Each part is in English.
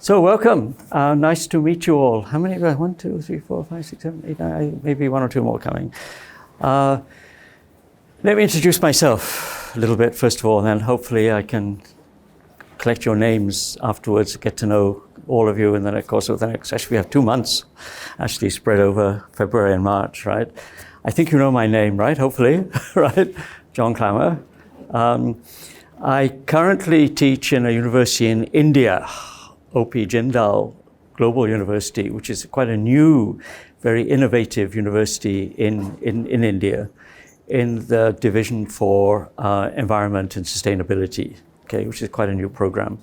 So welcome. Nice to meet you all. How many? 1, 2, 3, 4, 5, 6, 7, 8, 9, maybe 1 or 2 more coming. Let me introduce myself a little bit first of all, and then hopefully I can collect your names afterwards, get to know all of you in the course of the next, actually we have 2 months actually spread over February and March, right? I think you know my name, right? Hopefully, right? John Clammer. I currently teach in a university in India, O.P.j Jindal Global University, which is quite a new, very innovative university in India, in the division for environment and sustainability, okay, which is quite a new program.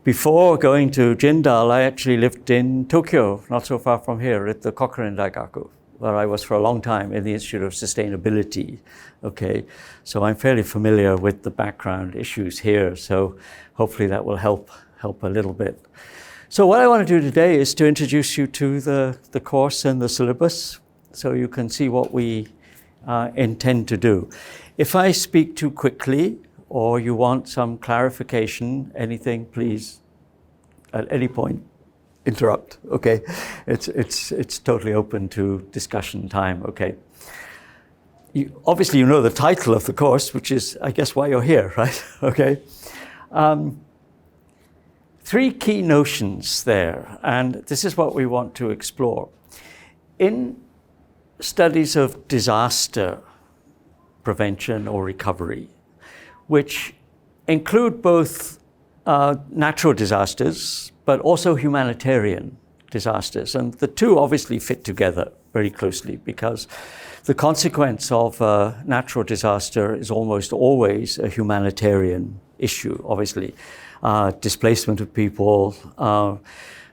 Before going to Jindal, I actually lived in Tokyo, not so far from here, at the Cochrane Daigaku, where I was for a long time in the Institute of Sustainability, okay? So I'm fairly familiar with the background issues here, so hopefully that will help a little bit. So what I want to do today is to introduce you to the course and the syllabus, so you can see what we intend to do. If I speak too quickly, or you want some clarification, anything, please, at any point, interrupt, okay? It's totally open to discussion time, okay? Obviously, you know the title of the course, which is, I guess, why you're here, right? Okay. 3 key notions there, and this is what we want to explore. In studies of disaster prevention or recovery, which include both natural disasters, but also humanitarian disasters. And the two obviously fit together very closely because the consequence of a natural disaster is almost always a humanitarian issue, obviously. Displacement of people.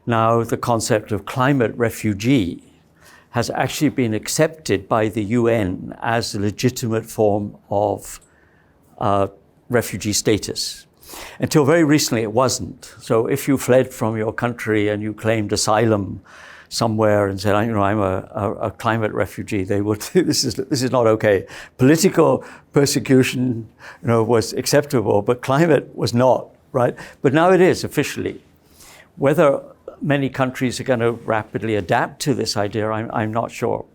Now the concept of climate refugee has actually been accepted by the UN as a legitimate form of refugee status. Until very recently it wasn't. So if you fled from your country and you claimed asylum somewhere and said, you know, I'm a climate refugee, they would say this is not okay. Political persecution, you know, was acceptable, but climate was not, right? But now it is officially. Whether many countries are going to rapidly adapt to this idea, I'm not sure.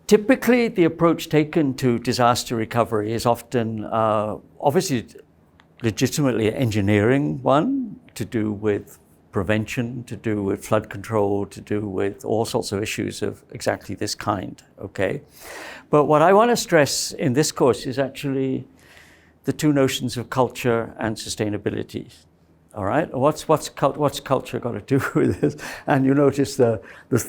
Typically, the approach taken to disaster recovery is often, obviously, legitimately an engineering one, to do with prevention, to do with flood control, to do with all sorts of issues of exactly this kind, okay? But what I want to stress in this course is actually the 2 notions of culture and sustainability. All right, what's culture got to do with this? And you notice the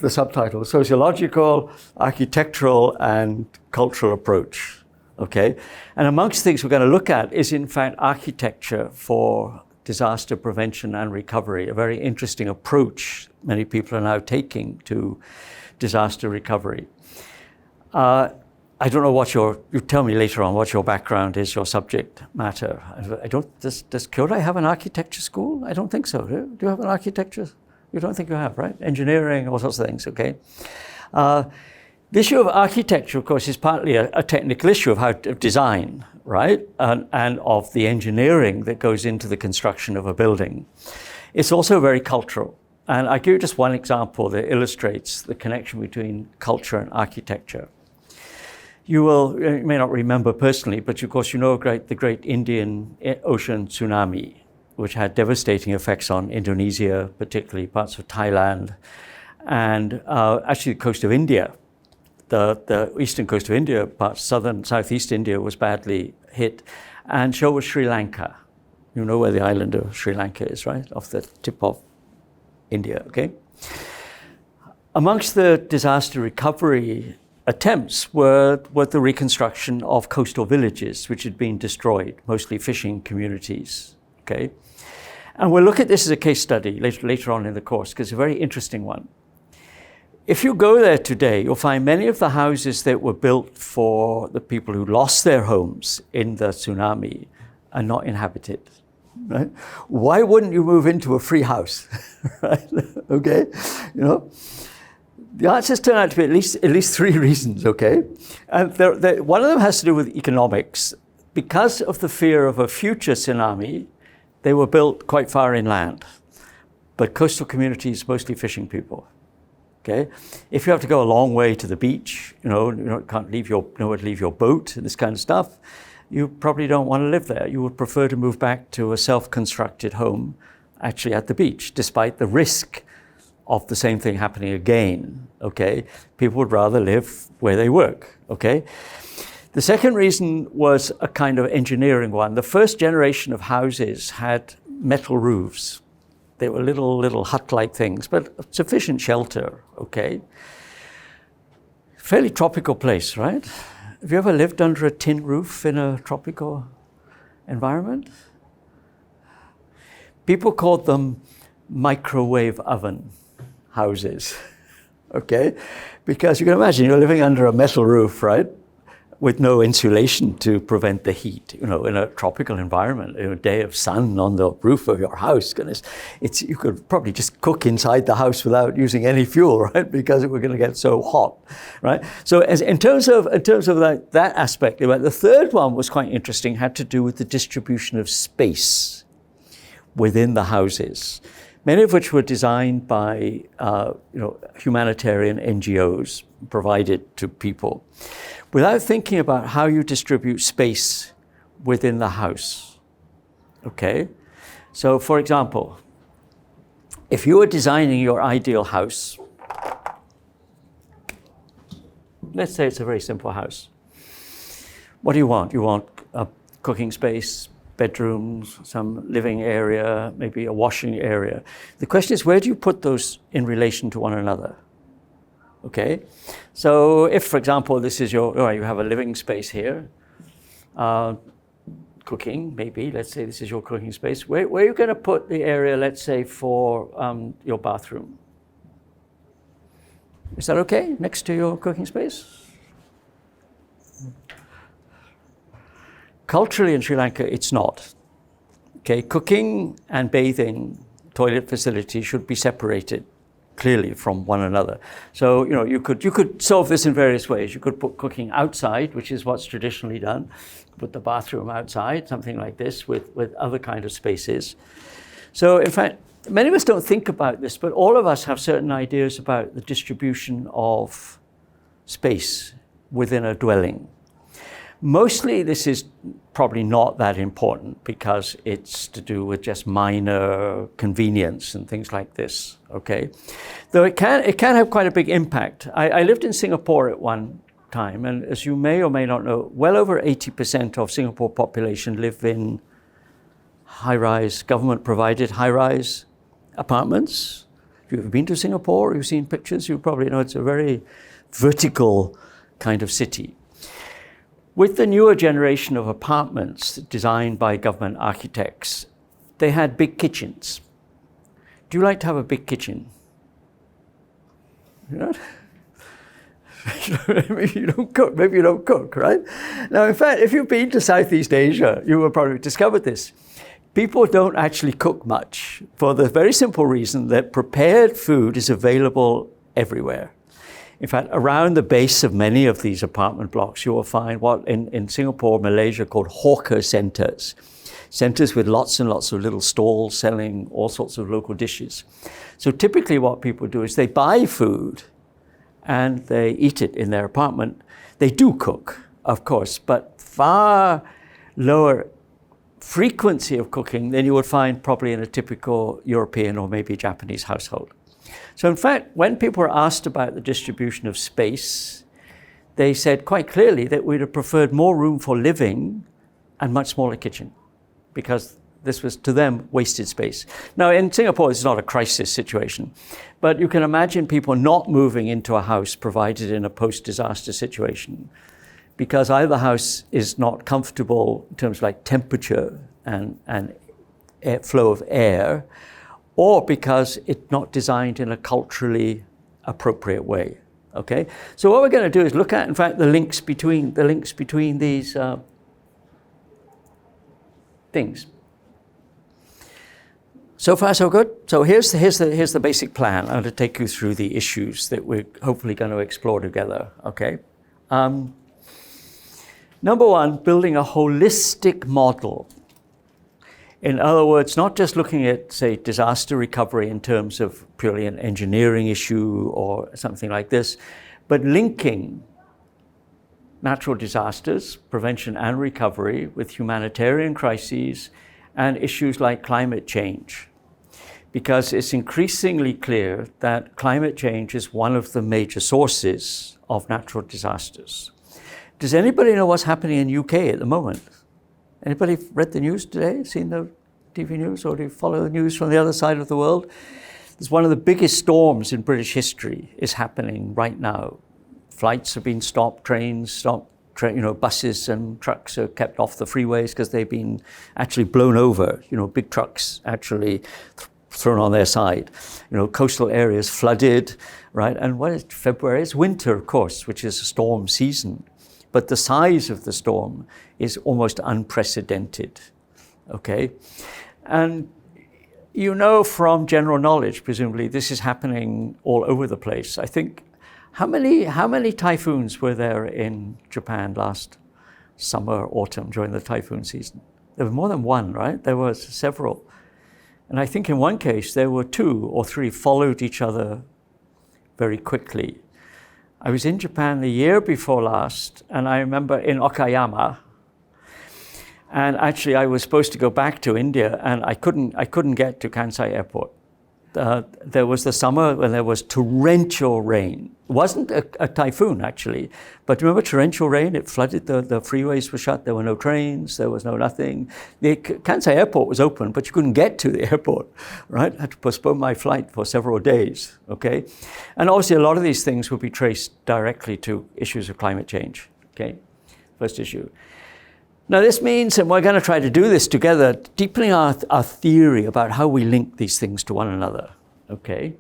subtitle: sociological, architectural, and cultural approach. Okay, and amongst things we're going to look at is in fact architecture for disaster prevention and recovery. A very interesting approach many people are now taking to disaster recovery. I don't know you tell me later on what your background is, your subject matter. Does Kyoto have an architecture school? I don't think so. Do you have an architecture? You don't think you have, right? Engineering, all sorts of things, okay? The issue of architecture, of course, is partly a technical issue of design, right? And of the engineering that goes into the construction of a building. It's also very cultural. And I'll give you just one example that illustrates the connection between culture and architecture. You may not remember personally, but of course you know the great Indian Ocean tsunami, which had devastating effects on Indonesia, particularly parts of Thailand, and actually the coast of India. The eastern coast of India, southeast India was badly hit, and so was Sri Lanka. You know where the island of Sri Lanka is, right? Off the tip of India, okay? Amongst the disaster recovery attempts were the reconstruction of coastal villages which had been destroyed, mostly fishing communities, okay? And we'll look at this as a case study later on in the course, because it's a very interesting one. If you go there today, you'll find many of the houses that were built for the people who lost their homes in the tsunami are not inhabited, right? Why wouldn't you move into a free house, right? Okay, you know? The answers turn out to be at least 3 reasons, okay? And one of them has to do with economics. Because of the fear of a future tsunami, they were built quite far inland. but coastal communities, mostly fishing people. Okay, if you have to go a long way to the beach, can't leave nowhere to leave your boat and this kind of stuff, you probably don't want to live there. You would prefer to move back to a self-constructed home, actually at the beach, despite the risk of the same thing happening again. Okay, people would rather live where they work. Okay. The second reason was a kind of engineering one. The first generation of houses had metal roofs. They were little hut-like things, but sufficient shelter, okay? Fairly tropical place, right? Have you ever lived under a tin roof in a tropical environment? People called them microwave oven houses, okay? Because you can imagine you're living under a metal roof, right? With no insulation to prevent the heat, in a tropical environment, a day of sun on the roof of your house. Goodness, you could probably just cook inside the house without using any fuel, right? Because it was going to get so hot, right? So in terms of that aspect, the third one was quite interesting, had to do with the distribution of space within the houses, many of which were designed by humanitarian NGOs, provided to people, without thinking about how you distribute space within the house. Okay? So, for example, if you were designing your ideal house, let's say it's a very simple house. What do you want? You want a cooking space, bedrooms, some living area, maybe a washing area. The question is, where do you put those in relation to one another? Okay, so if, for example, this is you have a living space here, cooking, maybe, let's say this is your cooking space, where are you going to put the area, let's say, for your bathroom? Is that okay, next to your cooking space? Culturally in Sri Lanka, it's not. Okay, cooking and bathing, toilet facilities should be separated clearly from one another. So, you could solve this in various ways. You could put cooking outside, which is what's traditionally done. Put the bathroom outside, something like this, with other kind of spaces. So, in fact, many of us don't think about this, but all of us have certain ideas about the distribution of space within a dwelling. Mostly this is probably not that important because it's to do with just minor convenience and things like this, okay? Though it can have quite a big impact. I lived in Singapore at one time, and as you may or may not know, well over 80% of Singapore population live in high-rise, government-provided high-rise apartments. If you've ever been to Singapore, you've seen pictures, you probably know it's a very vertical kind of city. With the newer generation of apartments designed by government architects, they had big kitchens. Do you like to have a big kitchen? You know? Maybe you don't cook, right? Now, in fact, if you've been to Southeast Asia, you will probably discover this. People don't actually cook much for the very simple reason that prepared food is available everywhere. In fact, around the base of many of these apartment blocks, you will find what in Singapore, Malaysia, called hawker centers. Centers with lots and lots of little stalls selling all sorts of local dishes. So typically what people do is they buy food and they eat it in their apartment. They do cook, of course, but far lower frequency of cooking than you would find probably in a typical European or maybe Japanese household. So in fact, when people were asked about the distribution of space, they said quite clearly that we'd have preferred more room for living and much smaller kitchen, because this was, to them, wasted space. Now, in Singapore, it's not a crisis situation, but you can imagine people not moving into a house provided in a post-disaster situation, because either the house is not comfortable in terms of like temperature and flow of air, or because it's not designed in a culturally appropriate way. Okay, so what we're going to do is look at, in fact, the links between these things. So far, so good. So here's the basic plan. I'm going to take you through the issues that we're hopefully going to explore together. Okay. Number one, building a holistic model In other words, not just looking at, say, disaster recovery in terms of purely an engineering issue or something like this, but linking natural disasters, prevention and recovery, with humanitarian crises and issues like climate change. Because it's increasingly clear that climate change is one of the major sources of natural disasters. Does anybody know what's happening in UK at the moment? Anybody read the news today, seen the TV news, or do you follow the news from the other side of the world? It's one of the biggest storms in British history is happening right now. Flights have been stopped, trains stopped, buses and trucks are kept off the freeways because they've been actually blown over, big trucks actually thrown on their side. Coastal areas flooded, right? And what is February? It's winter, of course, which is a storm season. But the size of the storm is almost unprecedented, okay? And from general knowledge, presumably, this is happening all over the place. I think, how many typhoons were there in Japan last summer, autumn, during the typhoon season? There were more than one, right? There was several. And I think in one case, there were 2 or 3 followed each other very quickly. I was in Japan the year before last, and I remember in Okayama, and actually I was supposed to go back to India, and I couldn't get to Kansai Airport. There was the summer when there was torrential rain. It wasn't a typhoon, actually, but remember torrential rain? It flooded, the freeways were shut, there were no trains, there was no nothing. The Kansai Airport was open, but you couldn't get to the airport, right? I had to postpone my flight for several days, okay? And obviously a lot of these things will be traced directly to issues of climate change, okay? First issue. Now this means, and we're going to try to do this together, deepening our theory about how we link these things to one another, okay?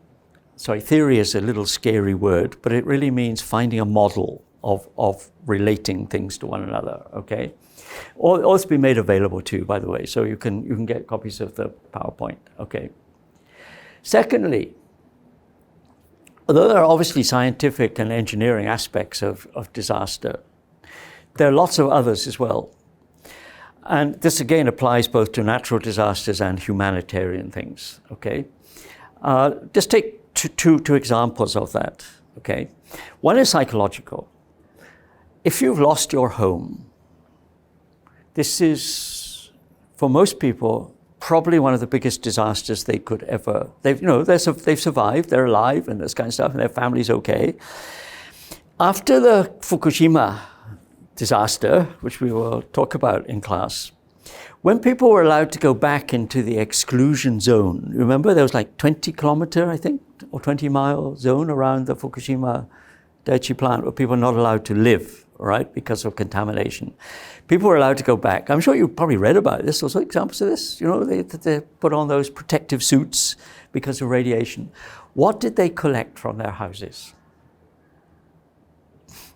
Sorry, theory is a little scary word, but it really means finding a model of relating things to one another, okay? All it's been made available to you, by the way, so you can get copies of the PowerPoint, okay? Secondly, although there are obviously scientific and engineering aspects of disaster, there are lots of others as well. And this again applies both to natural disasters and humanitarian things, okay? Just take two examples of that, okay? One is psychological. If you've lost your home, this is, for most people, probably one of the biggest disasters they could ever, they've survived, they're alive and this kind of stuff, and their family's okay. After the Fukushima disaster, which we will talk about in class, when people were allowed to go back into the exclusion zone, remember there was like 20-kilometer, I think, or 20-mile zone around the Fukushima Daiichi plant where people are not allowed to live, right, because of contamination. People were allowed to go back. I'm sure you probably read about this. Also examples of this, they put on those protective suits because of radiation. What did they collect from their houses?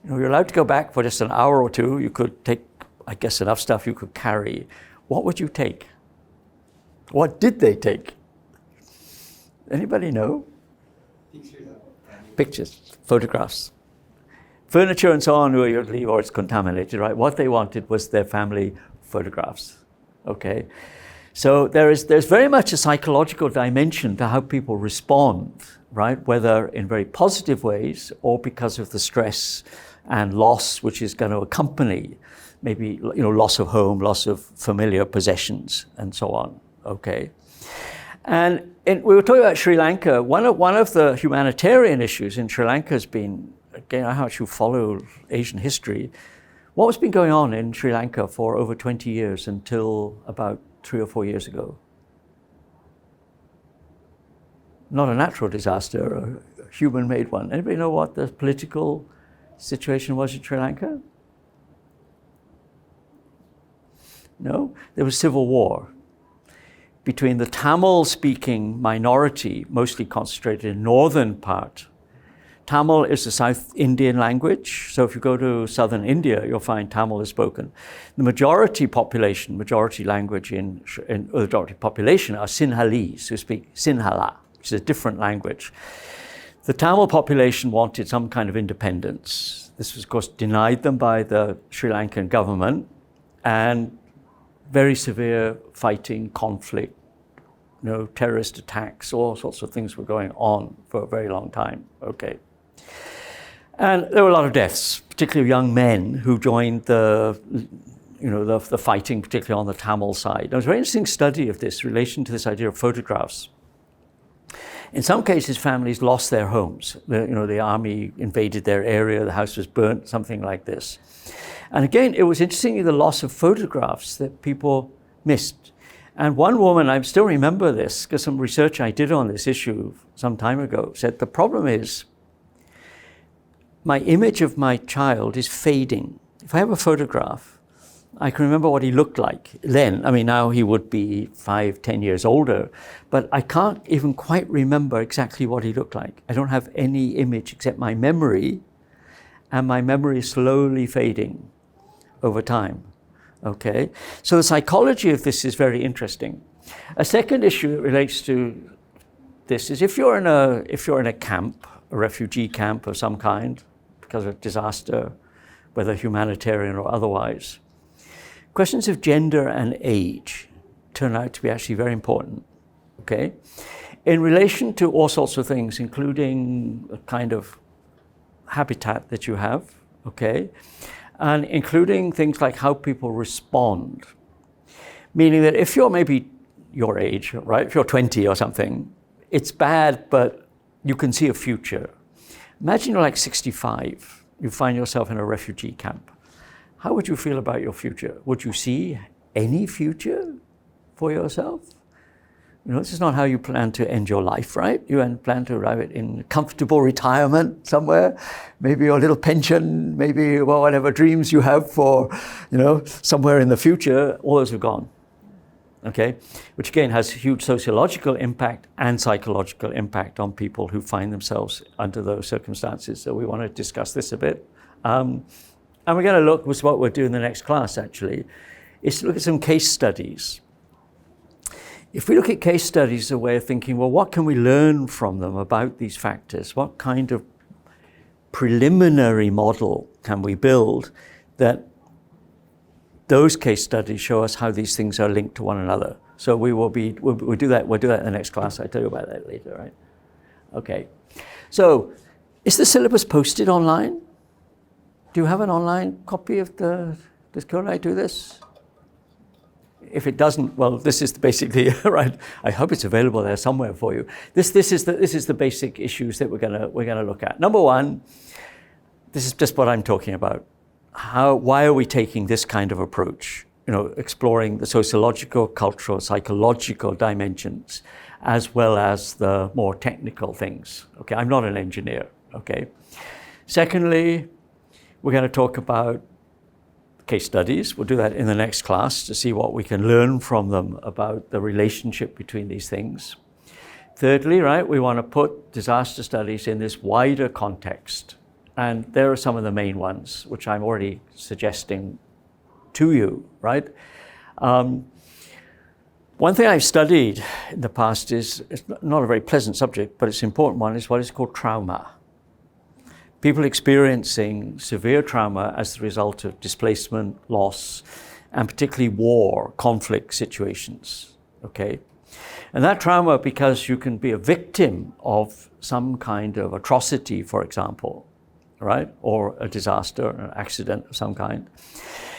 You're allowed to go back for just an hour or two. You could take, I guess, enough stuff you could carry. What would you take? What did they take? Anybody know? Pictures, photographs. Furniture and so on, where you'd leave or it's contaminated, right? What they wanted was their family photographs, okay? So there's very much a psychological dimension to how people respond, right? Whether in very positive ways or because of the stress and loss which is going to accompany maybe loss of home, loss of familiar possessions, and so on. Okay, and we were talking about Sri Lanka. One of the humanitarian issues in Sri Lanka has been, again, how much you follow Asian history. What was been going on in Sri Lanka for over 20 years until about 3 or 4 years ago? Not a natural disaster, a human-made one. Anybody know what the political situation was in Sri Lanka? No? There was civil war between the Tamil-speaking minority, mostly concentrated in northern part. Tamil is a South Indian language, so if you go to southern India, you'll find Tamil is spoken. The majority population, majority language majority population are Sinhalese, who speak Sinhala, which is a different language. The Tamil population wanted some kind of independence. This was, of course, denied them by the Sri Lankan government, and very severe fighting, conflict, terrorist attacks, all sorts of things were going on for a very long time, okay? And there were a lot of deaths, particularly young men who joined the fighting, particularly on the Tamil side. There was a very interesting study of this, in relation to this idea of photographs. In some cases, families lost their homes. The army invaded their area, the house was burnt, something like this. And again, it was interesting the loss of photographs that people missed. And one woman, I still remember this, because some research I did on this issue some time ago, said the problem is my image of my child is fading. If I have a photograph, I can remember what he looked like then. I mean, now he would be 5-10 years older, but I can't even quite remember exactly what he looked like. I don't have any image except my memory, and my memory is slowly fading over time, okay? So the psychology of this is very interesting. A second issue that relates to this is if you're in a camp, a refugee camp of some kind, because of disaster, whether humanitarian or otherwise, questions of gender and age turn out to be actually very important, okay? In relation to all sorts of things, including the kind of habitat that you have, okay? And including things like how people respond. Meaning that if you're maybe your age, right? If you're 20 or something, it's bad, but you can see a future. Imagine you're like 65, you find yourself in a refugee camp. How would you feel about your future? Would you see any future for yourself? This is not how you plan to end your life, right? You plan to arrive at in comfortable retirement somewhere, maybe your little pension, maybe whatever dreams you have for, somewhere in the future, all those are gone, okay? Which again has huge sociological impact and psychological impact on people who find themselves under those circumstances. So we want to discuss this a bit. And we're going to look, which is what we'll do in the next class actually, is to look at some case studies. If we look at case studies as a way of thinking, well, what can we learn from them about these factors? What kind of preliminary model can we build that those case studies show us how these things are linked to one another? So we'll do that in the next class. I'll tell you about that later, right? Okay. So is the syllabus posted online? Do you have an online copy of does Kyonai do this? If it doesn't, well, this is basically, right, I hope it's available there somewhere for you. This is the basic issues that we're gonna look at. Number one, this is just what I'm talking about. Why are we taking this kind of approach? Exploring the sociological, cultural, psychological dimensions, as well as the more technical things. Okay, I'm not an engineer, okay? Secondly, we're gonna talk about case studies. We'll do that in the next class to see what we can learn from them about the relationship between these things. Thirdly, right, we want to put disaster studies in this wider context. And there are some of the main ones, which I'm already suggesting to you, right? One thing I've studied in the past is, it's not a very pleasant subject, but it's an important one, is what is called trauma. People experiencing severe trauma as the result of displacement, loss, and particularly war, conflict situations, okay? And that trauma, because you can be a victim of some kind of atrocity, for example, right? Or a disaster, an accident of some kind.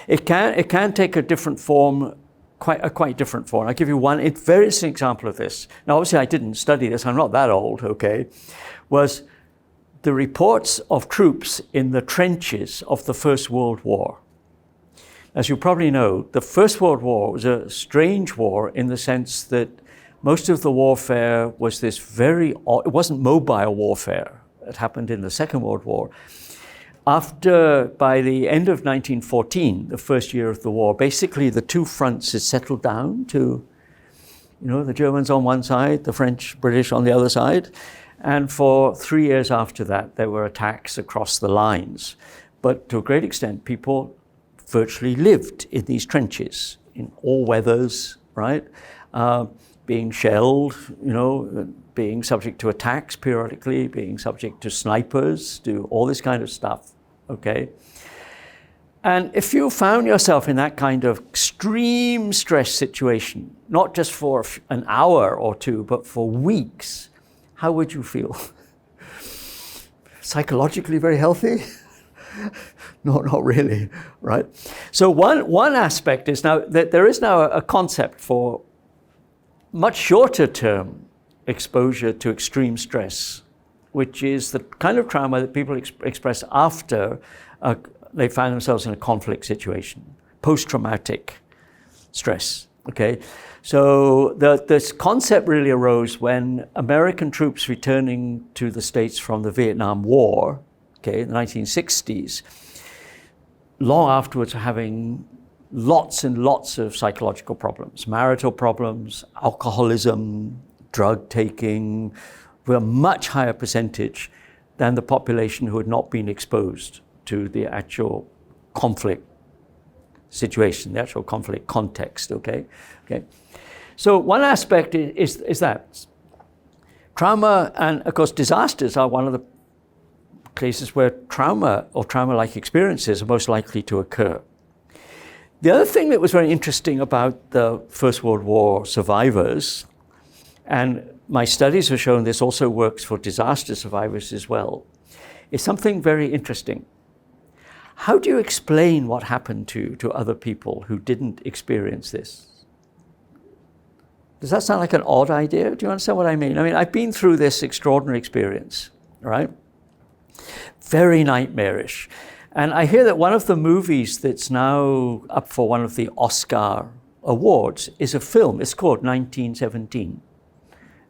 It can take a different form, quite different form. I'll give you one very interesting example of this. Now, obviously I didn't study this, I'm not that old, okay? Was the reports of troops in the trenches of the First World War. As you probably know, the First World War was a strange war in the sense that most of the warfare was this it wasn't mobile warfare. It happened in the Second World War. By the end of 1914, the first year of the war, basically the two fronts had settled down to, the Germans on one side, the French, British on the other side. And for 3 years after that, there were attacks across the lines. But to a great extent, people virtually lived in these trenches in all weathers, right? Being shelled, being subject to attacks periodically, being subject to snipers, to all this kind of stuff, okay? And if you found yourself in that kind of extreme stress situation, not just for an hour or two, but for weeks, how would you feel? Psychologically very healthy? No, not really, right? So one aspect is now that there is now a concept for much shorter term exposure to extreme stress, which is the kind of trauma that people express after they find themselves in a conflict situation, post-traumatic stress, okay? So this concept really arose when American troops returning to the States from the Vietnam War, okay, in the 1960s, long afterwards were having lots and lots of psychological problems, marital problems, alcoholism, drug taking, were a much higher percentage than the population who had not been exposed to the actual conflict situation, the actual conflict context, okay? So one aspect is that. Trauma and, of course, disasters are one of the cases where trauma or trauma-like experiences are most likely to occur. The other thing that was very interesting about the First World War survivors, and my studies have shown this also works for disaster survivors as well, is something very interesting. How do you explain what happened to other people who didn't experience this? Does that sound like an odd idea? Do you understand what I mean? I mean, I've been through this extraordinary experience, right? Very nightmarish. And I hear that one of the movies that's now up for one of the Oscar awards is a film. It's called 1917.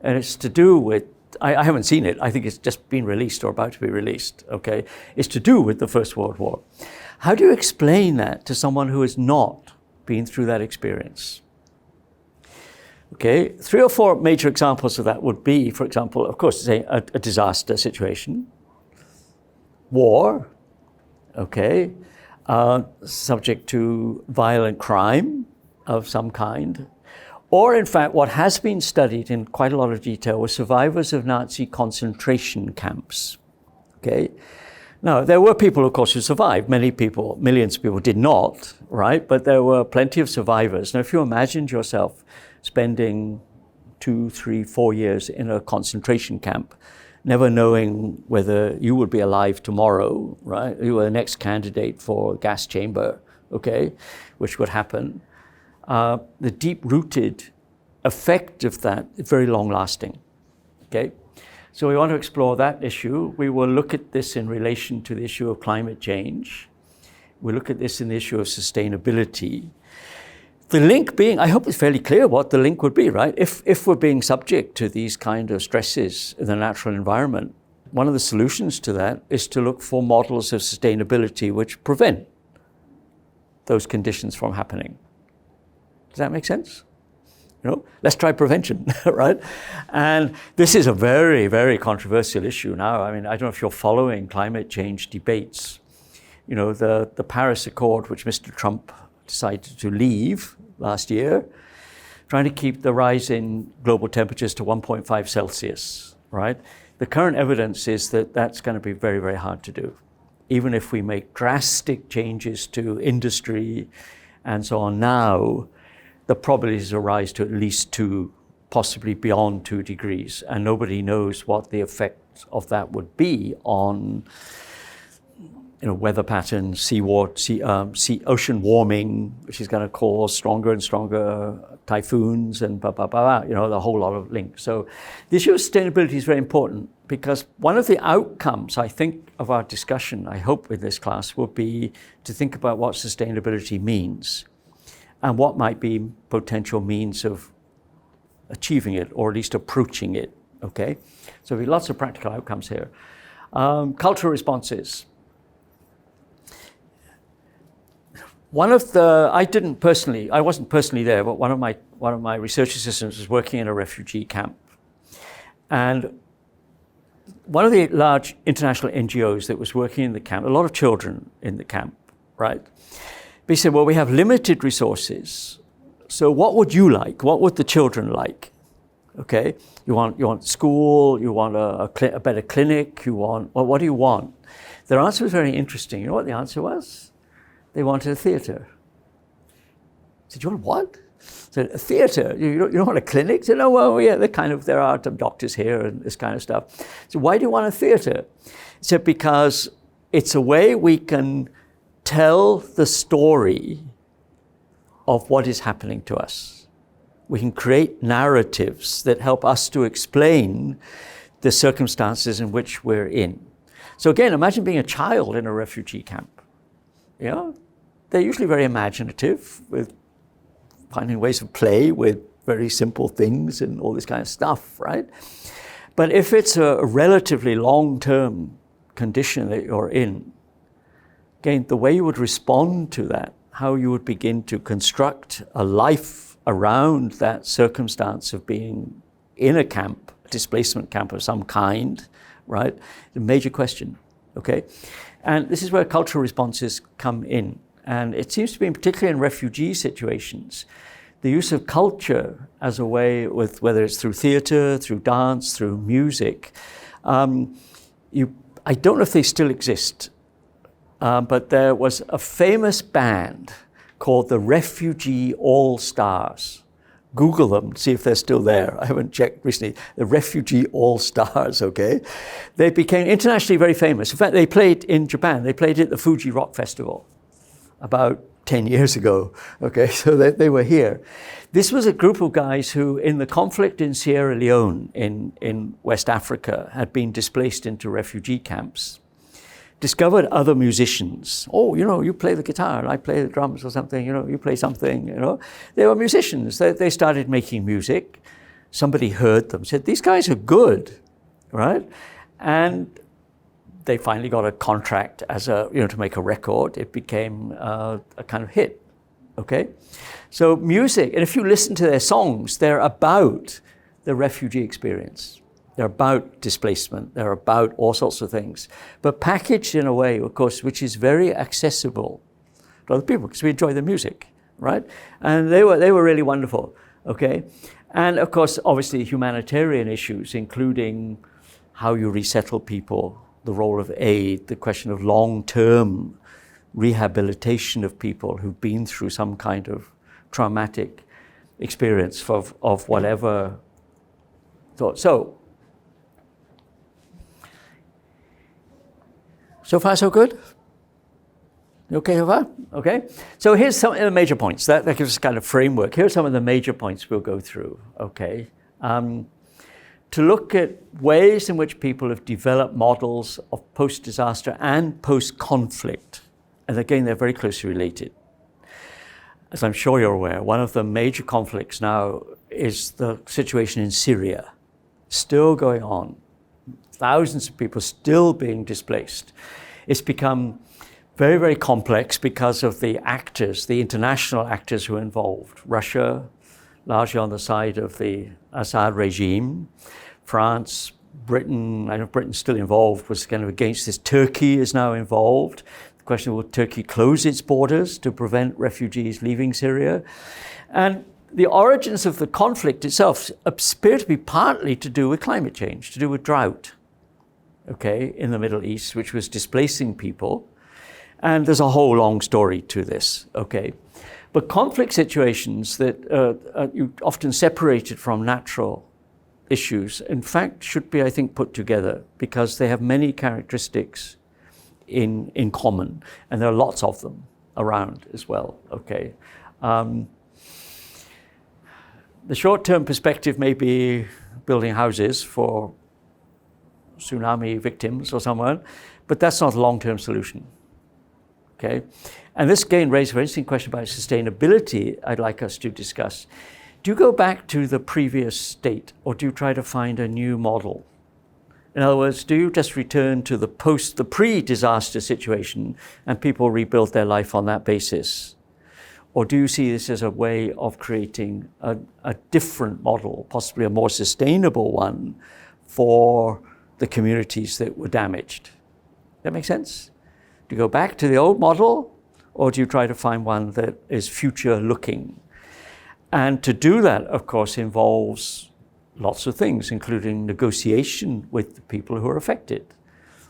And it's to do with, I haven't seen it. I think it's just been released or about to be released, okay? It's to do with the First World War. How do you explain that to someone who has not been through that experience? Okay, 3 or 4 major examples of that would be, for example, of course, say a disaster situation, war, okay, subject to violent crime of some kind, or in fact, what has been studied in quite a lot of detail were survivors of Nazi concentration camps, okay? Now, there were people, of course, who survived. Many people, millions of people did not, right? But there were plenty of survivors. Now, if you imagined yourself spending 2, 3, 4 years in a concentration camp, never knowing whether you would be alive tomorrow, right? You were the next candidate for gas chamber, okay, which would happen. The deep-rooted effect of that is very long-lasting, okay? So we want to explore that issue. We will look at this in relation to the issue of climate change. We'll look at this in the issue of sustainability. The link being, I hope it's fairly clear what the link would be, right? If we're being subject to these kind of stresses in the natural environment, one of the solutions to that is to look for models of sustainability which prevent those conditions from happening. Does that make sense? You know, let's try prevention, right? And this is a very, very controversial issue now. I mean, I don't know if you're following climate change debates. You know, the Paris Accord, which Mr. Trump decided to leave last year, trying to keep the rise in global temperatures to 1.5 Celsius, right? The current evidence is that that's going to be very, very hard to do. Even if we make drastic changes to industry and so on now, the probabilities rise to at least 2, possibly beyond 2 degrees. And nobody knows what the effect of that would be on, you know, weather patterns, ocean warming, which is going to cause stronger and stronger typhoons and blah, blah, blah, you know, the whole lot of links. So the issue of sustainability is very important because one of the outcomes, I think, of our discussion, I hope with this class, will be to think about what sustainability means and what might be potential means of achieving it, or at least approaching it, okay? So we have lots of practical outcomes here. Cultural responses. One of the, I wasn't personally there, but one of my research assistants was working in a refugee camp. And one of the large international NGOs that was working in the camp, a lot of children in the camp, right? They said, well, we have limited resources. So what would you like? What would the children like? Okay, you want school, you want a better clinic, well, what do you want? Their answer was very interesting. You know what the answer was? They wanted a theater. said, you want what? I said, a theatre. You don't want a clinic? I said, oh, well, yeah, there are some doctors here and this kind of stuff. So why do you want a theatre? I said, because it's a way we can tell the story of what is happening to us. We can create narratives that help us to explain the circumstances in which we're in. So again, imagine being a child in a refugee camp. You know, they're usually very imaginative, with finding ways of play with very simple things and all this kind of stuff, right? But if it's a relatively long-term condition that you're in, again, the way you would respond to that, how you would begin to construct a life around that circumstance of being in a camp, a displacement camp of some kind, right? A major question, okay? And this is where cultural responses come in. And it seems to be, particularly in refugee situations, the use of culture as a way, with whether it's through theatre, through dance, through music. I don't know if they still exist, but there was a famous band called the Refugee All-Stars. Google them, see if they're still there. I haven't checked recently. The Refugee All-Stars, okay? They became internationally very famous. In fact, they played in Japan. They played at the Fuji Rock Festival about 10 years ago, okay? So they were here. This was a group of guys who, in the conflict in Sierra Leone in West Africa, had been displaced into refugee camps, discovered other musicians. Oh, you know, you play the guitar and I play the drums or something, you know, you play something, you know. They were musicians. They started making music. Somebody heard them, said, these guys are good, right? And they finally got a contract as to make a record. It became a kind of hit, okay? So music, and if you listen to their songs, they're about the refugee experience. They're about displacement. They're about all sorts of things, but packaged in a way, of course, which is very accessible to other people because we enjoy the music, right? And they were really wonderful, okay? And of course, obviously, humanitarian issues, including how you resettle people, the role of aid, the question of long-term rehabilitation of people who've been through some kind of traumatic experience of whatever thought. So far, so good? You okay so far? Okay. So here's some of the major points. That gives us kind of framework. Here are some of the major points we'll go through, okay? To look at ways in which people have developed models of post-disaster and post-conflict. And again, they're very closely related. As I'm sure you're aware, one of the major conflicts now is the situation in Syria, still going on. Thousands of people still being displaced. It's become very, very complex because of the actors, the international actors who are involved. Russia, largely on the side of the Assad regime. France, Britain, I know Britain's still involved, was kind of against this. Turkey is now involved. The question, will Turkey close its borders to prevent refugees leaving Syria? And the origins of the conflict itself appear to be partly to do with climate change, to do with drought, okay, in the Middle East, which was displacing people. And there's a whole long story to this, okay? But conflict situations that you often separated from natural issues, in fact, should be, I think, put together because they have many characteristics in common, and there are lots of them around as well, okay? The short-term perspective may be building houses for tsunami victims or someone, but that's not a long-term solution, okay? And this again raises a very interesting question about sustainability I'd like us to discuss. Do you go back to the previous state, or do you try to find a new model? In other words, do you just return to the pre-disaster situation and people rebuild their life on that basis? Or do you see this as a way of creating a different model, possibly a more sustainable one for the communities that were damaged? That make sense? Do you go back to the old model, or do you try to find one that is future-looking? And to do that, of course, involves lots of things, including negotiation with the people who are affected.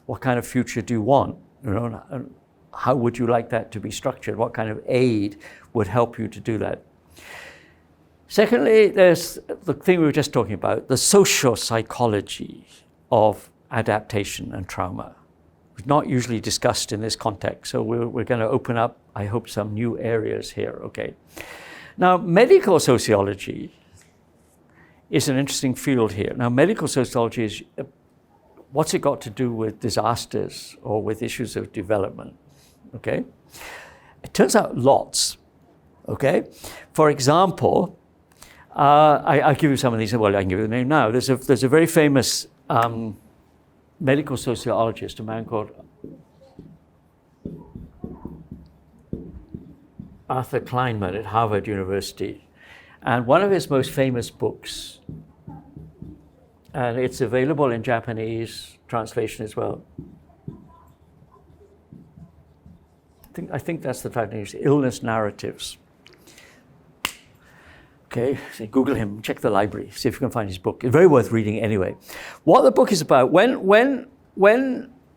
What kind of future do you want? You know, how would you like that to be structured? What kind of aid would help you to do that? Secondly, there's the thing we were just talking about, the social psychology of adaptation and trauma. It's not usually discussed in this context, so we're going to open up, I hope, some new areas here. Okay. Now, medical sociology is an interesting field here. Now, medical sociology is, what's it got to do with disasters or with issues of development? Okay. It turns out lots. Okay. For example, I'll give you some of these. Well, I can give you the name now. There's a very famous medical sociologist, a man called Arthur Kleinman at Harvard University. And one of his most famous books, and it's available in Japanese translation as well. I think that's the title, Illness Narratives. Okay, so Google him, check the library, see if you can find his book. It's very worth reading anyway. What the book is about, when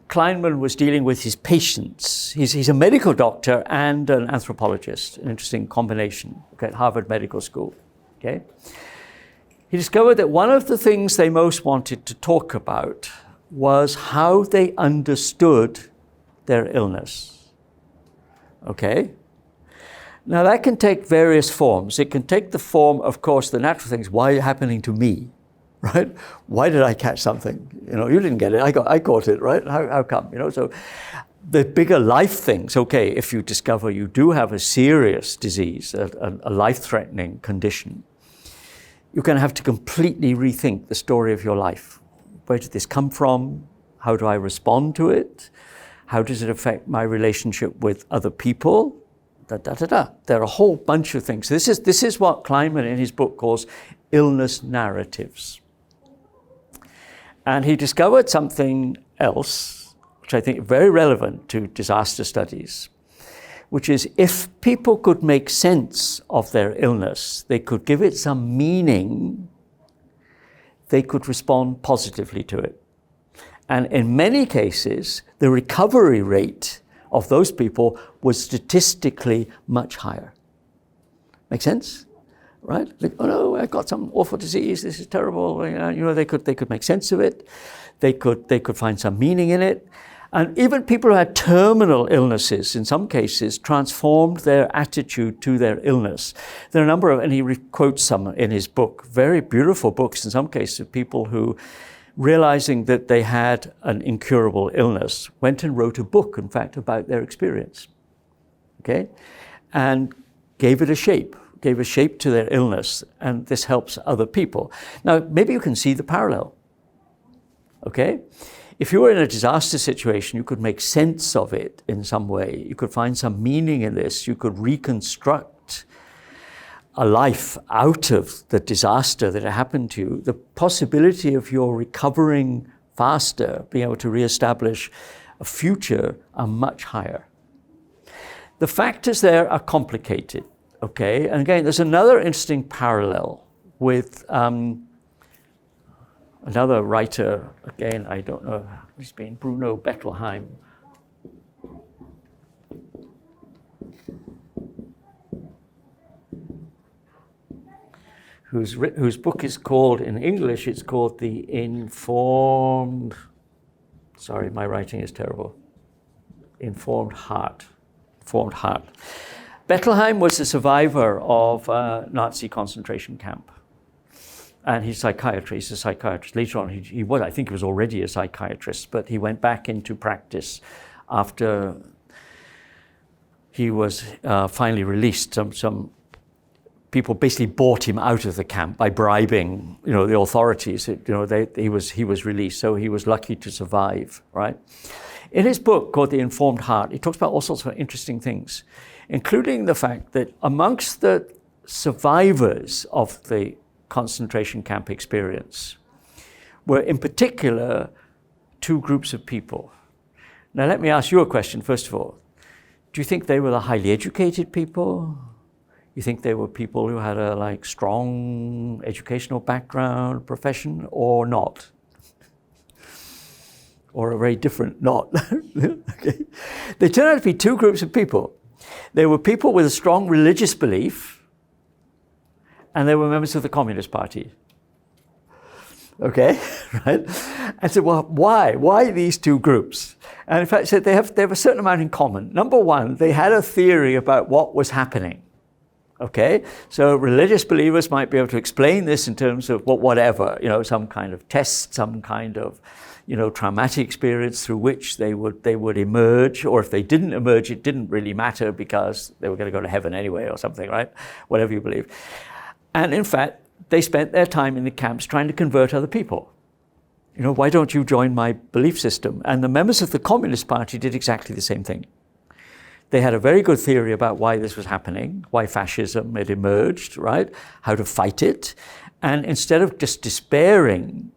Kleinman was dealing with his patients, he's a medical doctor and an anthropologist, an interesting combination, okay, at Harvard Medical School. Okay, he discovered that one of the things they most wanted to talk about was how they understood their illness. Okay. Now that can take various forms. It can take the form, of course, the natural things. Why is it happening to me, right? Why did I catch something? You didn't get it. I caught it, right? How come? So the bigger life things. Okay, if you discover you do have a serious disease, a life-threatening condition, you're going to have to completely rethink the story of your life. Where did this come from? How do I respond to it? How does it affect my relationship with other people? There are a whole bunch of things. This is what Kleinman in his book calls illness narratives. And he discovered something else, which I think is very relevant to disaster studies, which is if people could make sense of their illness, they could give it some meaning, they could respond positively to it. And in many cases, the recovery rate of those people was statistically much higher. Make sense? Right? Like, oh no, I got some awful disease, this is terrible. They could make sense of it. They could find some meaning in it. And even people who had terminal illnesses, in some cases, transformed their attitude to their illness. There are a number of, and he quotes some in his book, very beautiful books in some cases, of people who, realizing that they had an incurable illness, went and wrote a book, in fact, about their experience, okay? And gave a shape to their illness, and this helps other people. Now, maybe you can see the parallel, okay? If you were in a disaster situation, you could make sense of it in some way. You could find some meaning in this. You could reconstruct a life out of the disaster that had happened to you. The possibility of your recovering faster, being able to reestablish a future, are much higher. The factors there are complicated, okay? And again, there's another interesting parallel with another writer, again, I don't know, he's been Bruno Bettelheim. Whose book is called, in English, it's called The Informed, sorry, my writing is terrible, Informed Heart. Bettelheim was a survivor of a Nazi concentration camp. And he's a psychiatrist. Later on, he was, I think he was already a psychiatrist, but he went back into practice after he was finally released. Some people basically bought him out of the camp by bribing, the authorities. He was released, so he was lucky to survive, right? In his book called The Informed Heart, he talks about all sorts of interesting things, including the fact that amongst the survivors of the concentration camp experience were in particular two groups of people. Now let me ask you a question first of all. Do you think they were the highly educated people? You think they were people who had a strong educational background, profession, or not? Or a very different not? Okay. They turned out to be two groups of people. There were people with a strong religious belief, and they were members of the Communist Party. Okay, right? And so, well, why? Why these two groups? And in fact, said they have a certain amount in common. Number one, they had a theory about what was happening. Okay, so religious believers might be able to explain this in terms of whatever, some kind of test, some kind of, traumatic experience through which they would emerge, or if they didn't emerge, it didn't really matter because they were going to go to heaven anyway or something, right? Whatever you believe. And in fact, they spent their time in the camps trying to convert other people. Why don't you join my belief system? And the members of the Communist Party did exactly the same thing. They had a very good theory about why this was happening, why fascism had emerged, right? How to fight it. And instead of just despairing,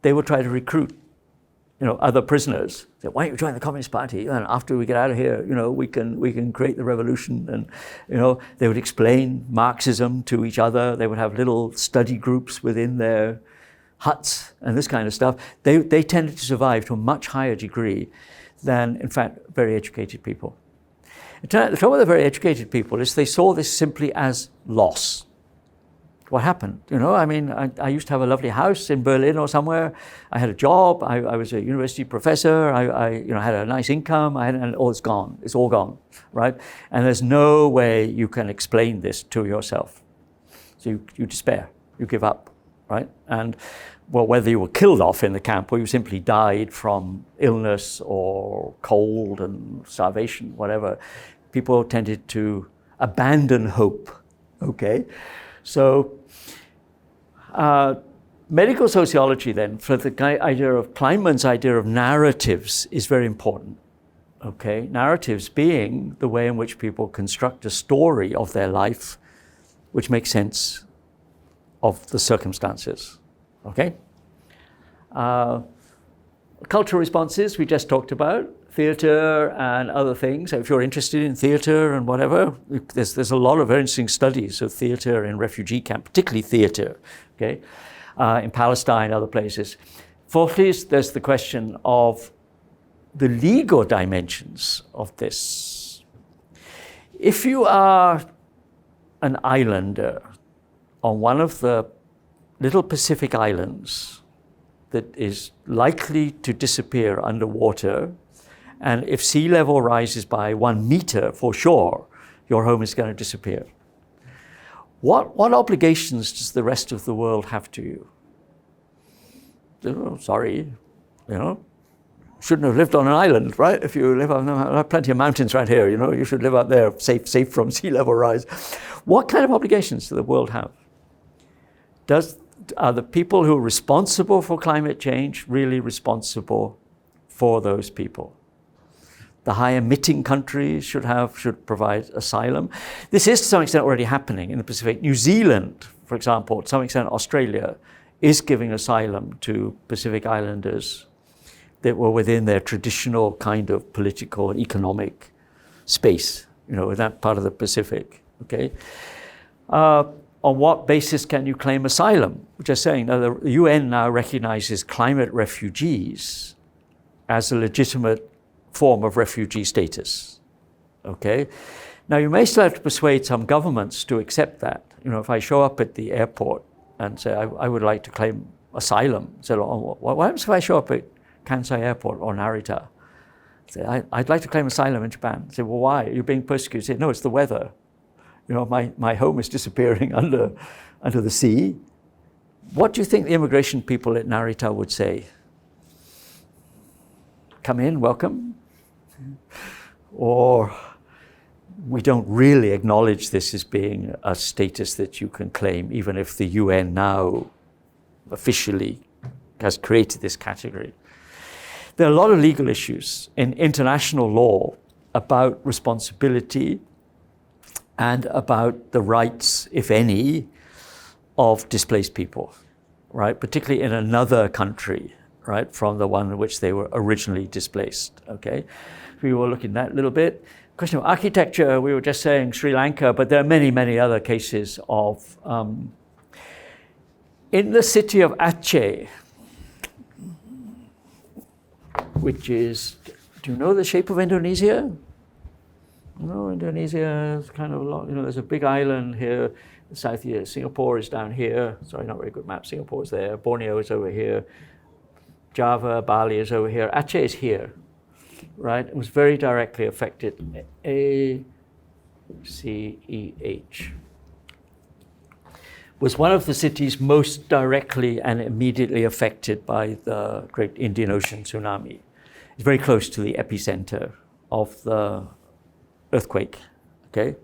they would try to recruit, other prisoners. Say, why don't you join the Communist Party? And after we get out of here, we can create the revolution. And, they would explain Marxism to each other. They would have little study groups within their huts and this kind of stuff. They tended to survive to a much higher degree than, in fact, very educated people. The trouble with the very educated people is they saw this simply as loss. What happened? I used to have a lovely house in Berlin or somewhere. I had a job. I was a university professor. I had a nice income. And it's gone. It's all gone, right? And there's no way you can explain this to yourself. So you despair. You give up, right? And well, whether you were killed off in the camp or you simply died from illness or cold and starvation, whatever, people tended to abandon hope, okay? So medical sociology then, for the idea of Kleinman's idea of narratives is very important, okay? Narratives being the way in which people construct a story of their life which makes sense of the circumstances. Okay? Cultural responses we just talked about, theatre and other things. So if you're interested in theatre and whatever, there's a lot of very interesting studies of theatre in refugee camp, particularly theatre, okay, in Palestine, other places. Fourthly, there's the question of the legal dimensions of this. If you are an islander on one of the little Pacific islands that is likely to disappear underwater, and if sea level rises by 1 meter for sure, your home is going to disappear. What obligations does the rest of the world have to you? Sorry, shouldn't have lived on an island, right? If you live on, there are plenty of mountains right here, you should live up there, safe from sea level rise. What kind of obligations does the world have? Are the people who are responsible for climate change really responsible for those people? The high emitting countries should provide asylum. This is to some extent already happening in the Pacific. New Zealand, for example, to some extent Australia, is giving asylum to Pacific Islanders that were within their traditional kind of political and economic space, in that part of the Pacific, okay? On what basis can you claim asylum? Which is saying, now the UN now recognizes climate refugees as a legitimate form of refugee status, okay? Now you may still have to persuade some governments to accept that. If I show up at the airport and say, I would like to claim asylum, say, what happens if I show up at Kansai Airport or Narita? Say, I'd like to claim asylum in Japan. Say, well, why? Are you being persecuted? Say, no, it's the weather. My home is disappearing under the sea. What do you think the immigration people at Narita would say? Come in, welcome? Or we don't really acknowledge this as being a status that you can claim, even if the UN now officially has created this category. There are a lot of legal issues in international law about responsibility and about the rights, if any, of displaced people, right? Particularly in another country, right, from the one in which they were originally displaced, okay? We were looking at that a little bit. Question of architecture, we were just saying Sri Lanka, but there are many, many other cases of, in the city of Aceh, which is, do you know the Shape of Indonesia? No, Indonesia is kind of a lot. There's a big island here, south here. Singapore is down here. Sorry, not very good map. Singapore is there. Borneo is over here. Java, Bali is over here. Aceh is here, right? It was very directly affected. ACEH was one of the cities most directly and immediately affected by the Great Indian Ocean tsunami. It's very close to the epicenter of the earthquake, okay?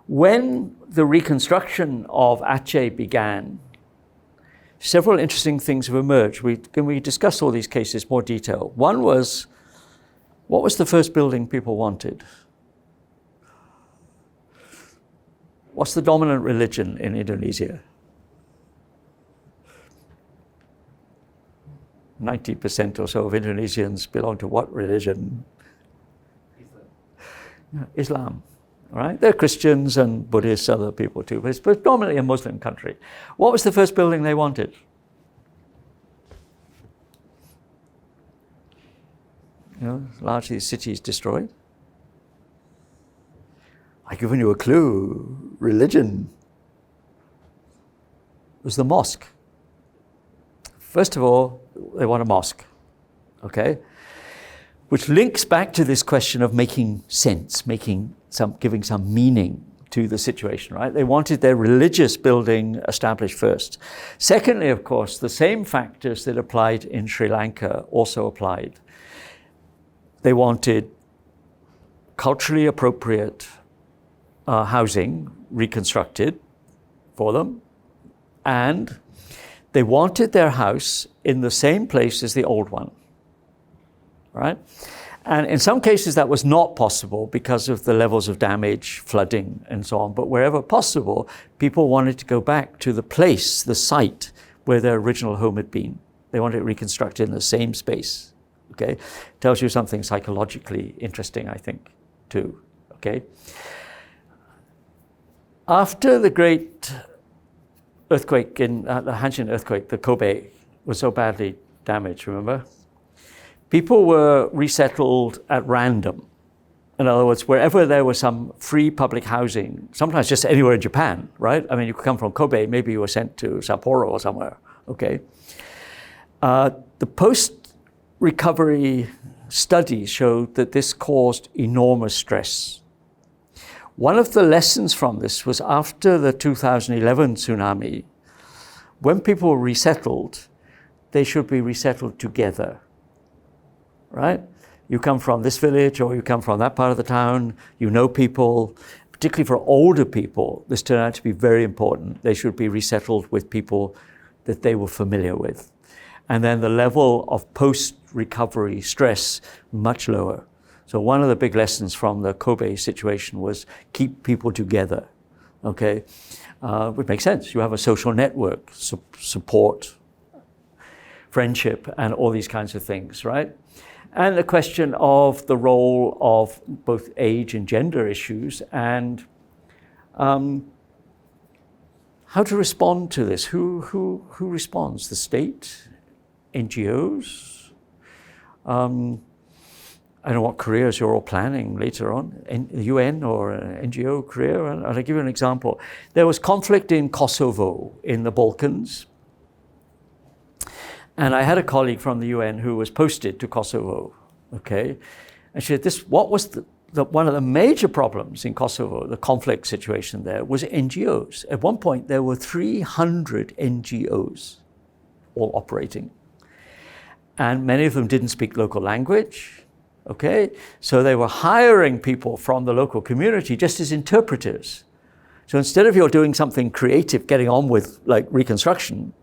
When the reconstruction of Aceh began, several interesting things have emerged. We discuss all these cases in more detail. One was, what was the first building people wanted? What's the dominant religion in Indonesia? 90% or so of Indonesians belong to what religion? Islam, right? They're Christians and Buddhists, other people too, but it's predominantly a Muslim country. What was the first building they wanted? Largely cities destroyed. I've given you a clue. Religion. It was the mosque. First of all, they want a mosque, okay? Which links back to this question of making sense, giving some meaning to the situation, right? They wanted their religious building established first. Secondly, of course, the same factors that applied in Sri Lanka also applied. They wanted culturally appropriate housing reconstructed for them, and they wanted their house in the same place as the old one, right? And in some cases that was not possible because of the levels of damage, flooding, and so on. But wherever possible, people wanted to go back to the place, the site where their original home had been. They wanted it reconstructed in the same space, okay? Tells you something psychologically interesting, I think, too, okay? After the great earthquake in the Hanshin earthquake, the Kobe was so badly damaged, remember? People were resettled at random. In other words, wherever there was some free public housing, sometimes just anywhere in Japan, right? I mean, you could come from Kobe, maybe you were sent to Sapporo or somewhere, okay? The post-recovery studies showed that this caused enormous stress. One of the lessons from this was after the 2011 tsunami, when people were resettled, they should be resettled together, right? You come from this village or you come from that part of the town, you know people, particularly for older people, this turned out to be very important. They should be resettled with people that they were familiar with. And then the level of post-recovery stress, much lower. So one of the big lessons from the Kobe situation was keep people together, okay? Which makes sense. You have a social network, support, friendship, and all these kinds of things, right? And the question of the role of both age and gender issues and how to respond to this. Who responds? The state? NGOs? I don't know what careers you're all planning later on, the UN or an NGO career. And I'll give you an example. There was conflict in Kosovo in the Balkans. And I had a colleague from the UN who was posted to Kosovo, okay? And she said, what was one of the major problems in Kosovo, the conflict situation there, was NGOs. At one point, there were 300 NGOs all operating. And many of them didn't speak local language. Okay, so they were hiring people from the local community just as interpreters. So instead of you're doing something creative, getting on with like reconstruction,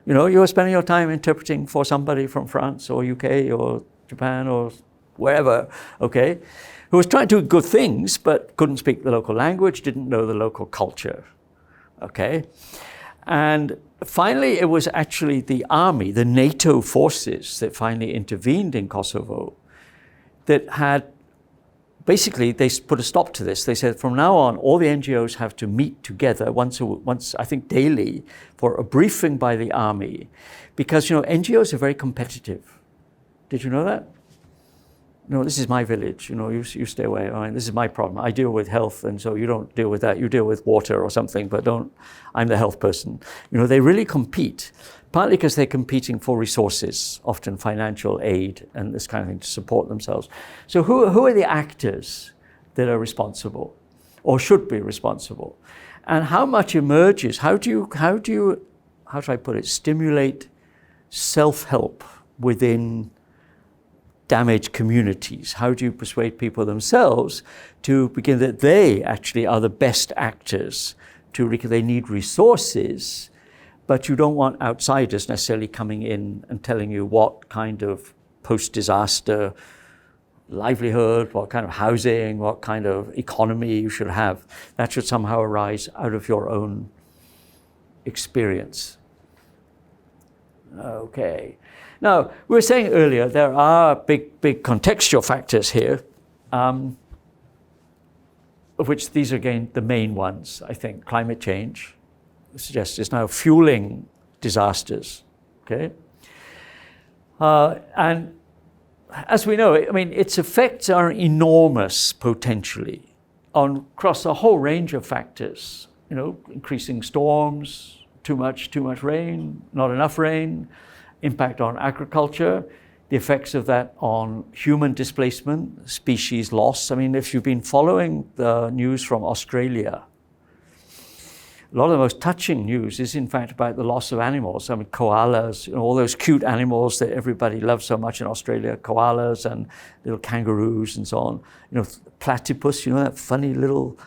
you were spending your time interpreting for somebody from France or UK or Japan or wherever, okay, who was trying to do good things but couldn't speak the local language, didn't know the local culture, okay? And finally, it was actually the army, the NATO forces that finally intervened in Kosovo that had, basically, they put a stop to this. They said, from now on, all the NGOs have to meet together once, I think, daily for a briefing by the army. Because, NGOs are very competitive. Did you know that? No, this is my village. You stay away. I mean, this is my problem. I deal with health, and so you don't deal with that. You deal with water or something, but I'm the health person. They really compete, partly because they're competing for resources, often financial aid and this kind of thing to support themselves. So who are the actors that are responsible or should be responsible? And how much emerges? How do I put it? Stimulate self-help within damaged communities. How do you persuade people themselves to begin that they actually are the best actors? They need resources, but you don't want outsiders necessarily coming in and telling you what kind of post-disaster livelihood, what kind of housing, what kind of economy you should have. That should somehow arise out of your own experience. Okay. Now, we were saying earlier there are big contextual factors here, of which these are again the main ones, I think. Climate change suggests is now fueling disasters, okay? And as we know, I mean, its effects are enormous potentially across a whole range of factors, increasing storms, too much rain, not enough rain, impact on agriculture, the effects of that on human displacement, species loss. I mean, if you've been following the news from Australia, a lot of the most touching news is in fact about the loss of animals. I mean, koalas, all those cute animals that everybody loves so much in Australia, koalas and little kangaroos and so on. Platypus, that funny little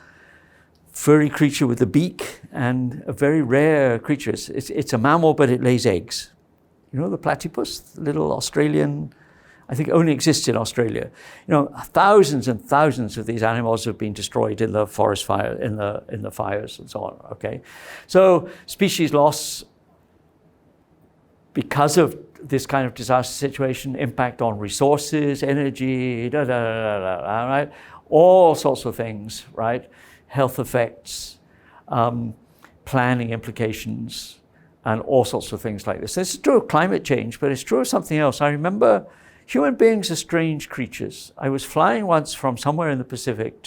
furry creature with a beak, and a very rare creature. It's a mammal, but it lays eggs. The platypus, the little Australian, I think only exists in Australia. Thousands and thousands of these animals have been destroyed in the forest fire, in the fires and so on. Okay, so species loss because of this kind of disaster situation, impact on resources, energy, right? All sorts of things, right? Health effects, planning implications, and all sorts of things like this. This is true of climate change, but it's true of something else. I remember human beings are strange creatures. I was flying once from somewhere in the Pacific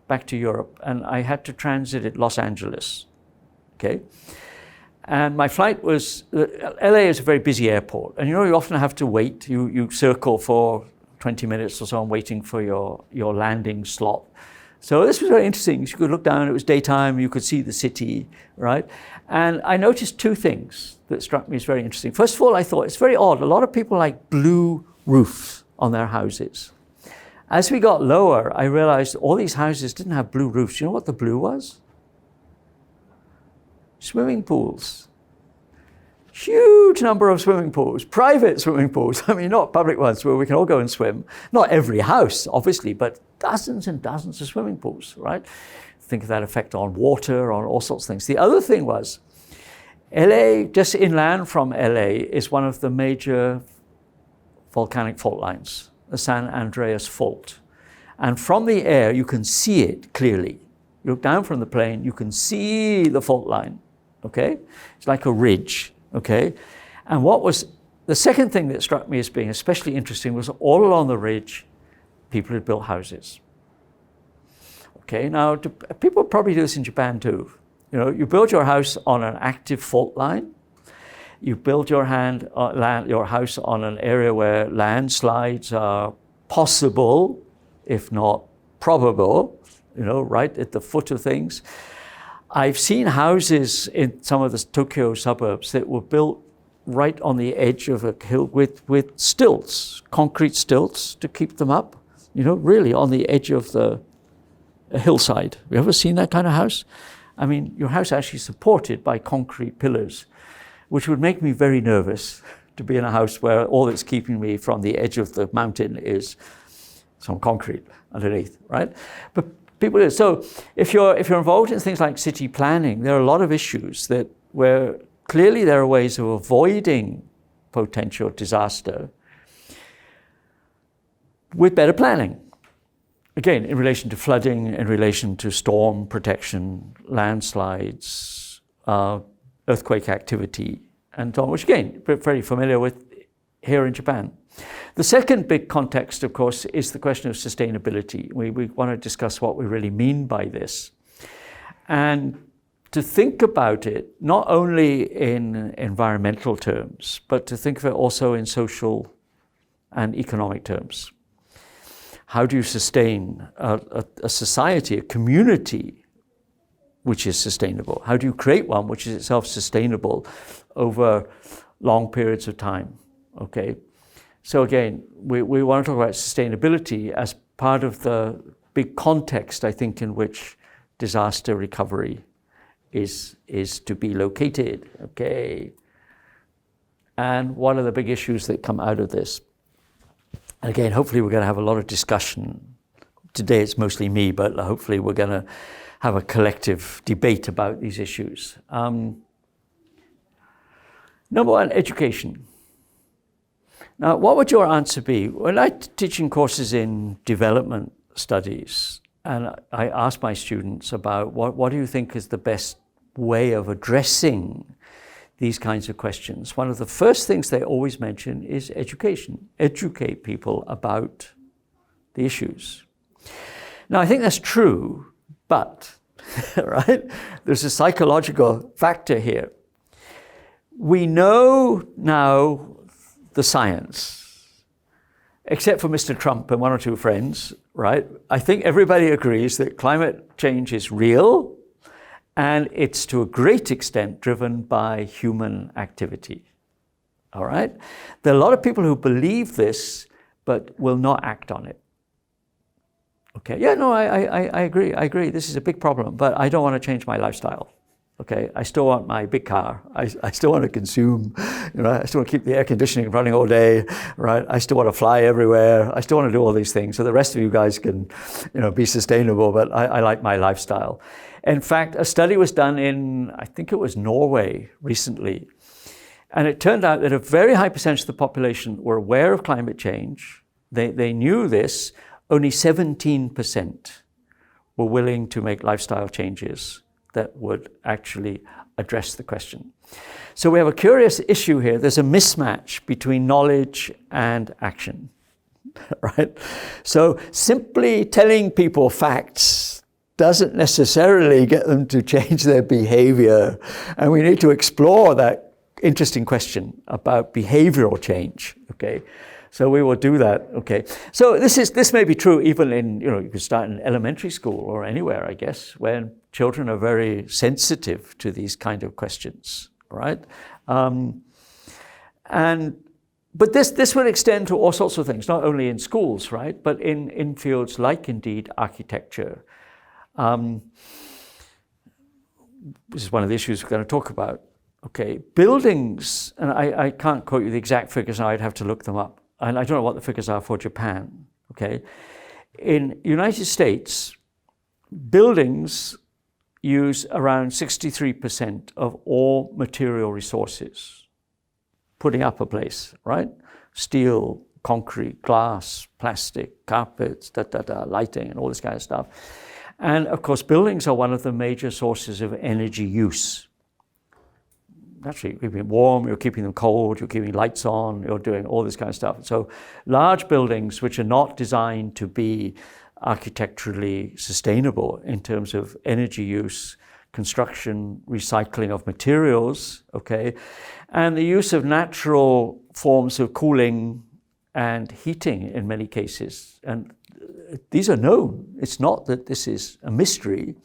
back to Europe, and I had to transit at Los Angeles, okay? And my flight was, LA is a very busy airport, and you often have to wait. You circle for 20 minutes or so waiting for your landing slot. So this was very interesting. You could look down, it was daytime, you could see the city, right? And I noticed two things that struck me as very interesting. First of all, I thought it's very odd. A lot of people like blue roofs on their houses. As we got lower, I realized all these houses didn't have blue roofs. You know what the blue was? Swimming pools. Huge number of swimming pools, private swimming pools. I mean, not public ones where we can all go and swim. Not every house, obviously, but dozens and dozens of swimming pools, right? Think of that effect on water, on all sorts of things. The other thing was, LA, just inland from LA, is one of the major volcanic fault lines, the San Andreas Fault. And from the air, you can see it clearly. You look down from the plane, you can see the fault line, okay? It's like a ridge, okay? And what was the second thing that struck me as being especially interesting was all along the ridge, people had built houses. Okay, now people probably do this in Japan too. You build your house on an active fault line. You build your house on an area where landslides are possible, if not probable, right at the foot of things. I've seen houses in some of the Tokyo suburbs that were built right on the edge of a hill with stilts, concrete stilts to keep them up, really on the edge of the hillside. Have you ever seen that kind of house? I mean, your house actually supported by concrete pillars, which would make me very nervous to be in a house where all that's keeping me from the edge of the mountain is some concrete underneath, right? But people do. So if you're involved in things like city planning, there are a lot of issues where clearly there are ways of avoiding potential disaster with better planning. Again, in relation to flooding, in relation to storm protection, landslides, earthquake activity, and so on, which again, we're very familiar with here in Japan. The second big context, of course, is the question of sustainability. We want to discuss what we really mean by this. And to think about it, not only in environmental terms, but to think of it also in social and economic terms. How do you sustain a society, a community, which is sustainable? How do you create one which is itself sustainable over long periods of time? Okay, so again, we want to talk about sustainability as part of the big context, I think, in which disaster recovery is to be located. Okay, and what are the big issues that come out of this? And again, hopefully we're going to have a lot of discussion. Today it's mostly me, but hopefully we're going to have a collective debate about these issues. Number one, education. Now, what would your answer be? When I'm teaching courses in development studies, and I ask my students about what do you think is the best way of addressing these kinds of questions, one of the first things they always mention is education. Educate people about the issues. Now, I think that's true, but, right, there's a psychological factor here. We know now the science, except for Mr. Trump and one or two friends, right? I think everybody agrees that climate change is real, and it's to a great extent driven by human activity, all right? There are a lot of people who believe this, but will not act on it. Okay, yeah, no, I agree. This is a big problem, but I don't want to change my lifestyle. Okay, I still want my big car. I still want to consume, I still want to keep the air conditioning running all day, right? I still want to fly everywhere. I still want to do all these things. So the rest of you guys can, be sustainable, but I like my lifestyle. In fact, a study was done in, I think it was Norway recently. And it turned out that a very high percentage of the population were aware of climate change. They knew this. Only 17% were willing to make lifestyle changes that would actually address the question. So we have a curious issue here. There's a mismatch between knowledge and action, right? So simply telling people facts doesn't necessarily get them to change their behavior. And we need to explore that interesting question about behavioral change, okay? So we will do that, okay? So this may be true even in, you could start in elementary school or anywhere, I guess, when children are very sensitive to these kind of questions, right? But this would extend to all sorts of things, not only in schools, right? But in fields like, indeed, architecture. This is one of the issues we're going to talk about. Okay, buildings, and I can't quote you the exact figures now, I'd have to look them up. And I don't know what the figures are for Japan, okay? In United States, buildings use around 63% of all material resources, putting up a place, right? Steel, concrete, glass, plastic, carpets, lighting, and all this kind of stuff. And of course, buildings are one of the major sources of energy use. Actually, you're keeping them warm, you're keeping them cold, you're keeping lights on, you're doing all this kind of stuff. So large buildings which are not designed to be architecturally sustainable in terms of energy use, construction, recycling of materials, okay, and the use of natural forms of cooling and heating in many cases. And these are known. It's not that this is a mystery,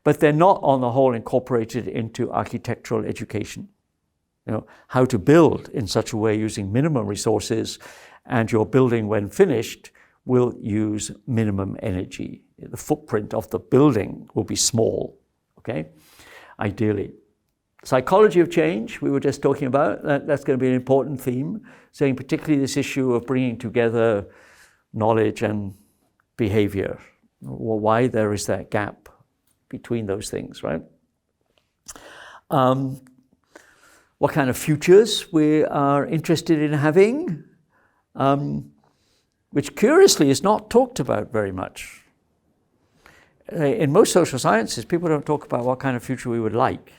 but they're not on the whole incorporated into architectural education. How to build in such a way using minimum resources, and your building, when finished, will use minimum energy. The footprint of the building will be small, okay, ideally. Psychology of change, we were just talking about, that's going to be an important theme, saying particularly this issue of bringing together knowledge and behavior, why there is that gap between those things, right? What kind of futures we are interested in having, which curiously is not talked about very much. In most social sciences, people don't talk about what kind of future we would like.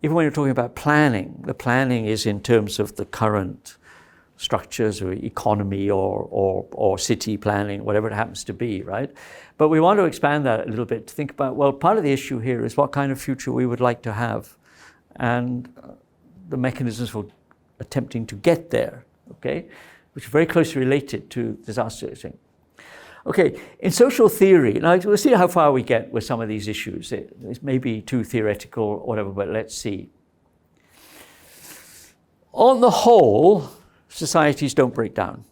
Even when you're talking about planning, the planning is in terms of the current structures or economy or city planning, whatever it happens to be, right? But we want to expand that a little bit to think about, well, part of the issue here is what kind of future we would like to have and the mechanisms for attempting to get there, okay? Which are very closely related to disaster risk. Okay, in social theory, now we'll see how far we get with some of these issues. It may be too theoretical or whatever, but let's see. On the whole, societies don't break down.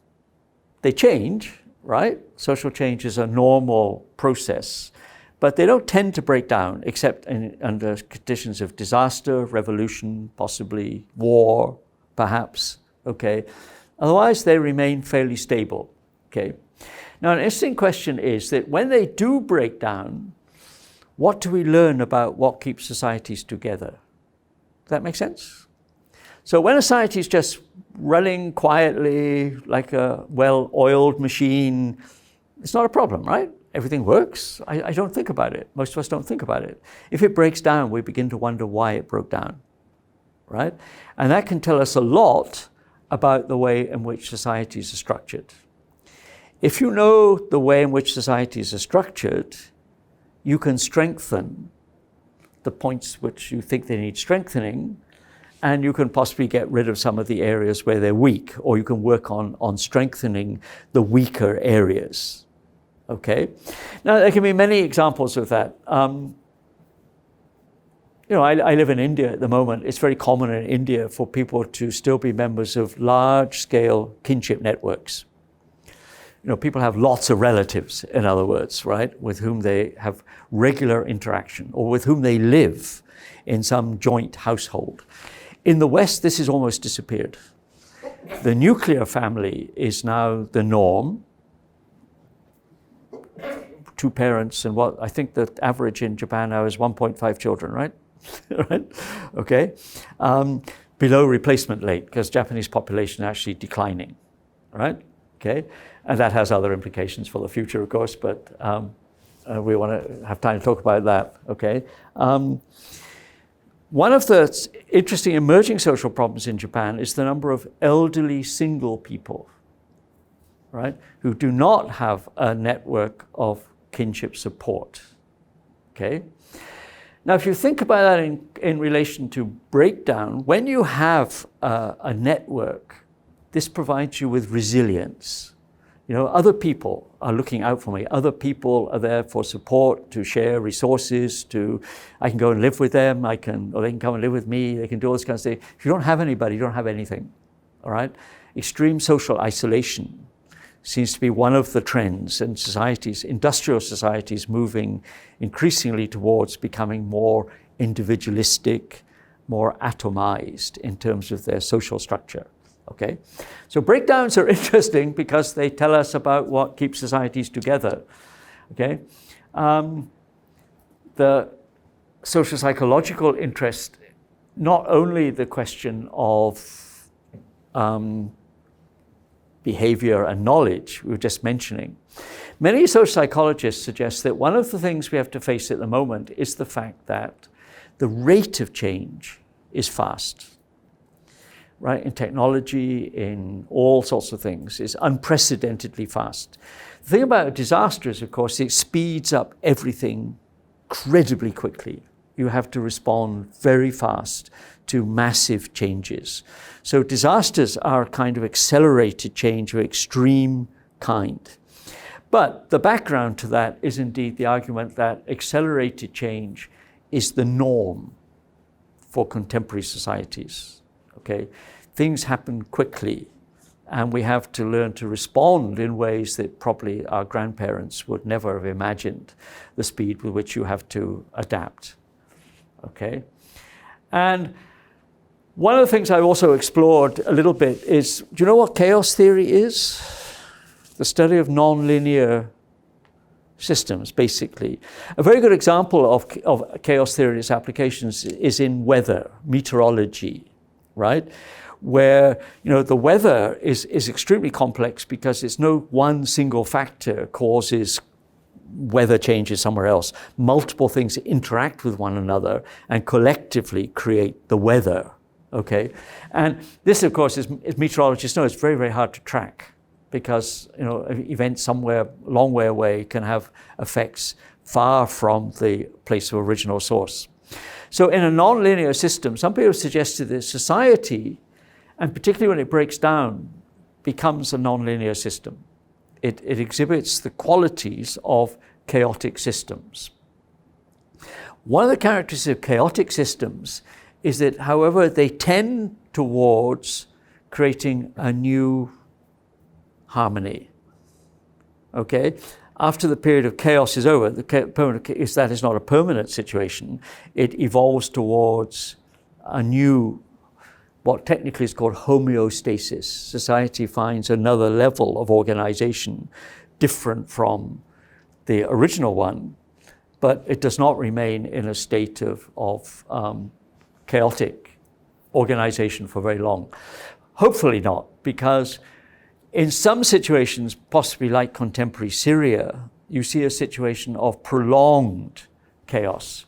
They change, right? Social change is a normal process, but they don't tend to break down except under conditions of disaster, revolution, possibly war, perhaps, okay? Otherwise, they remain fairly stable, okay? Now, an interesting question is that when they do break down, what do we learn about what keeps societies together? Does that make sense? So when a society is just running quietly like a well-oiled machine, it's not a problem, right? Everything works. I don't think about it. Most of us don't think about it. If it breaks down, we begin to wonder why it broke down, right? And that can tell us a lot about the way in which societies are structured. If you know the way in which societies are structured, you can strengthen the points which you think they need strengthening, and you can possibly get rid of some of the areas where they're weak, or you can work on strengthening the weaker areas, okay? Now, there can be many examples of that. You know, I live in India at the moment. It's very common in India for people to still be members of large-scale kinship networks. You know, people have lots of relatives, in other words, right, with whom they have regular interaction or with whom they live in some joint household. In the West, this has almost disappeared. The nuclear family is now the norm. 2 parents and what I think the average in Japan now is 1.5 children, right? Right? Okay. Below replacement rate because Japanese population is actually declining, right? Okay. And that has other implications for the future, of course, but we want to have time to talk about that, okay? One of the interesting emerging social problems in Japan is the number of elderly single people, right, who do not have a network of kinship support, okay? Now, if you think about that in relation to breakdown, when you have a network, this provides you with resilience. You know, other people are looking out for me. Other people are there for support, to share resources, I can go and live with them, or they can come and live with me, they can do all this kind of stuff. If you don't have anybody, you don't have anything, all right? Extreme social isolation seems to be one of the trends in societies, industrial societies moving increasingly towards becoming more individualistic, more atomized in terms of their social structure. Okay, so breakdowns are interesting because they tell us about what keeps societies together. Okay, the social psychological interest, not only the question of behavior and knowledge we were just mentioning. Many social psychologists suggest that one of the things we have to face at the moment is the fact that the rate of change is fast. Right, in technology, in all sorts of things, is unprecedentedly fast. The thing about a disaster is, of course, it speeds up everything incredibly quickly. You have to respond very fast to massive changes. So disasters are a kind of accelerated change of extreme kind. But the background to that is indeed the argument that accelerated change is the norm for contemporary societies. Okay, things happen quickly, and we have to learn to respond in ways that probably our grandparents would never have imagined the speed with which you have to adapt. Okay, and one of the things I also explored a little bit is, do you know what chaos theory is? The study of nonlinear systems, basically. A very good example of chaos theory's applications is in weather, meteorology. Right, where the weather is extremely complex because it's no one single factor causes weather changes somewhere else. Multiple things interact with one another and collectively create the weather. Okay, and this, of course, as meteorologists know, it's very, very hard to track because events somewhere a long way away can have effects far from the place of original source. So in a non-linear system, some people have suggested that society, and particularly when it breaks down, becomes a non-linear system. It exhibits the qualities of chaotic systems. One of the characteristics of chaotic systems is that, however, they tend towards creating a new harmony. Okay? After the period of chaos is over, that is not a permanent situation. It evolves towards a new, what technically is called homeostasis. Society finds another level of organization different from the original one, but it does not remain in a state of chaotic organization for very long. Hopefully not, because in some situations, possibly like contemporary Syria, you see a situation of prolonged chaos.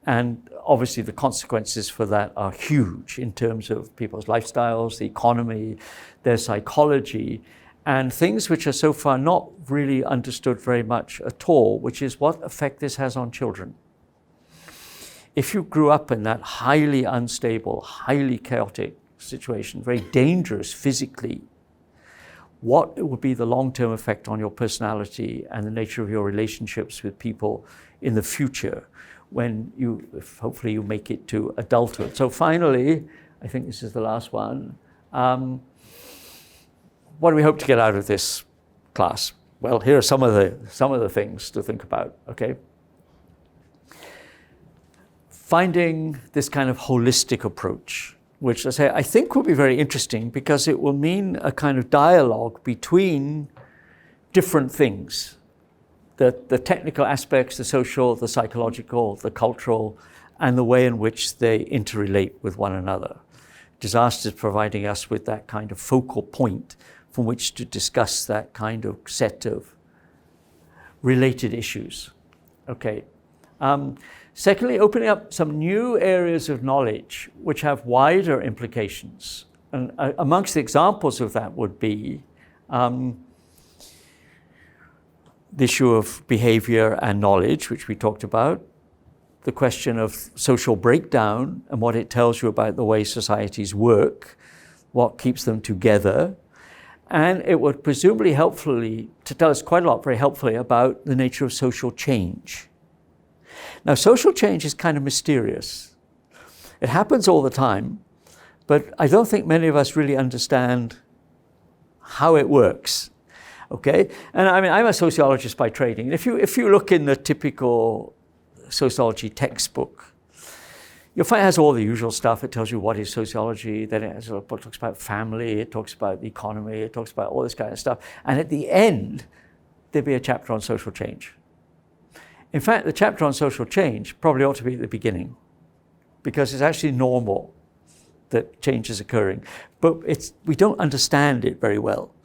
And obviously the consequences for that are huge in terms of people's lifestyles, the economy, their psychology, and things which are so far not really understood very much at all, which is what effect this has on children. If you grew up in that highly unstable, highly chaotic situation, very dangerous physically, what would be the long-term effect on your personality and the nature of your relationships with people in the future when hopefully you make it to adulthood. So finally, I think this is the last one. What do we hope to get out of this class? Well, here are some of the things to think about, okay? Finding this kind of holistic approach, which I think will be very interesting because it will mean a kind of dialogue between different things. The technical aspects, the social, the psychological, the cultural, and the way in which they interrelate with one another. Disasters providing us with that kind of focal point from which to discuss that kind of set of related issues. Okay. Secondly, opening up some new areas of knowledge which have wider implications. And amongst the examples of that would be the issue of behavior and knowledge, which we talked about, the question of social breakdown and what it tells you about the way societies work, what keeps them together. And it would presumably helpfully, to tell us quite a lot very helpfully about the nature of social change. Now, social change is kind of mysterious. It happens all the time, but I don't think many of us really understand how it works, okay? And I mean, I'm a sociologist by training. If you look in the typical sociology textbook, you'll find it has all the usual stuff. It tells you what is sociology, then it talks about family, it talks about the economy, it talks about all this kind of stuff. And at the end, there'll be a chapter on social change. In fact, the chapter on social change probably ought to be at the beginning because it's actually normal that change is occurring. But we don't understand it very well.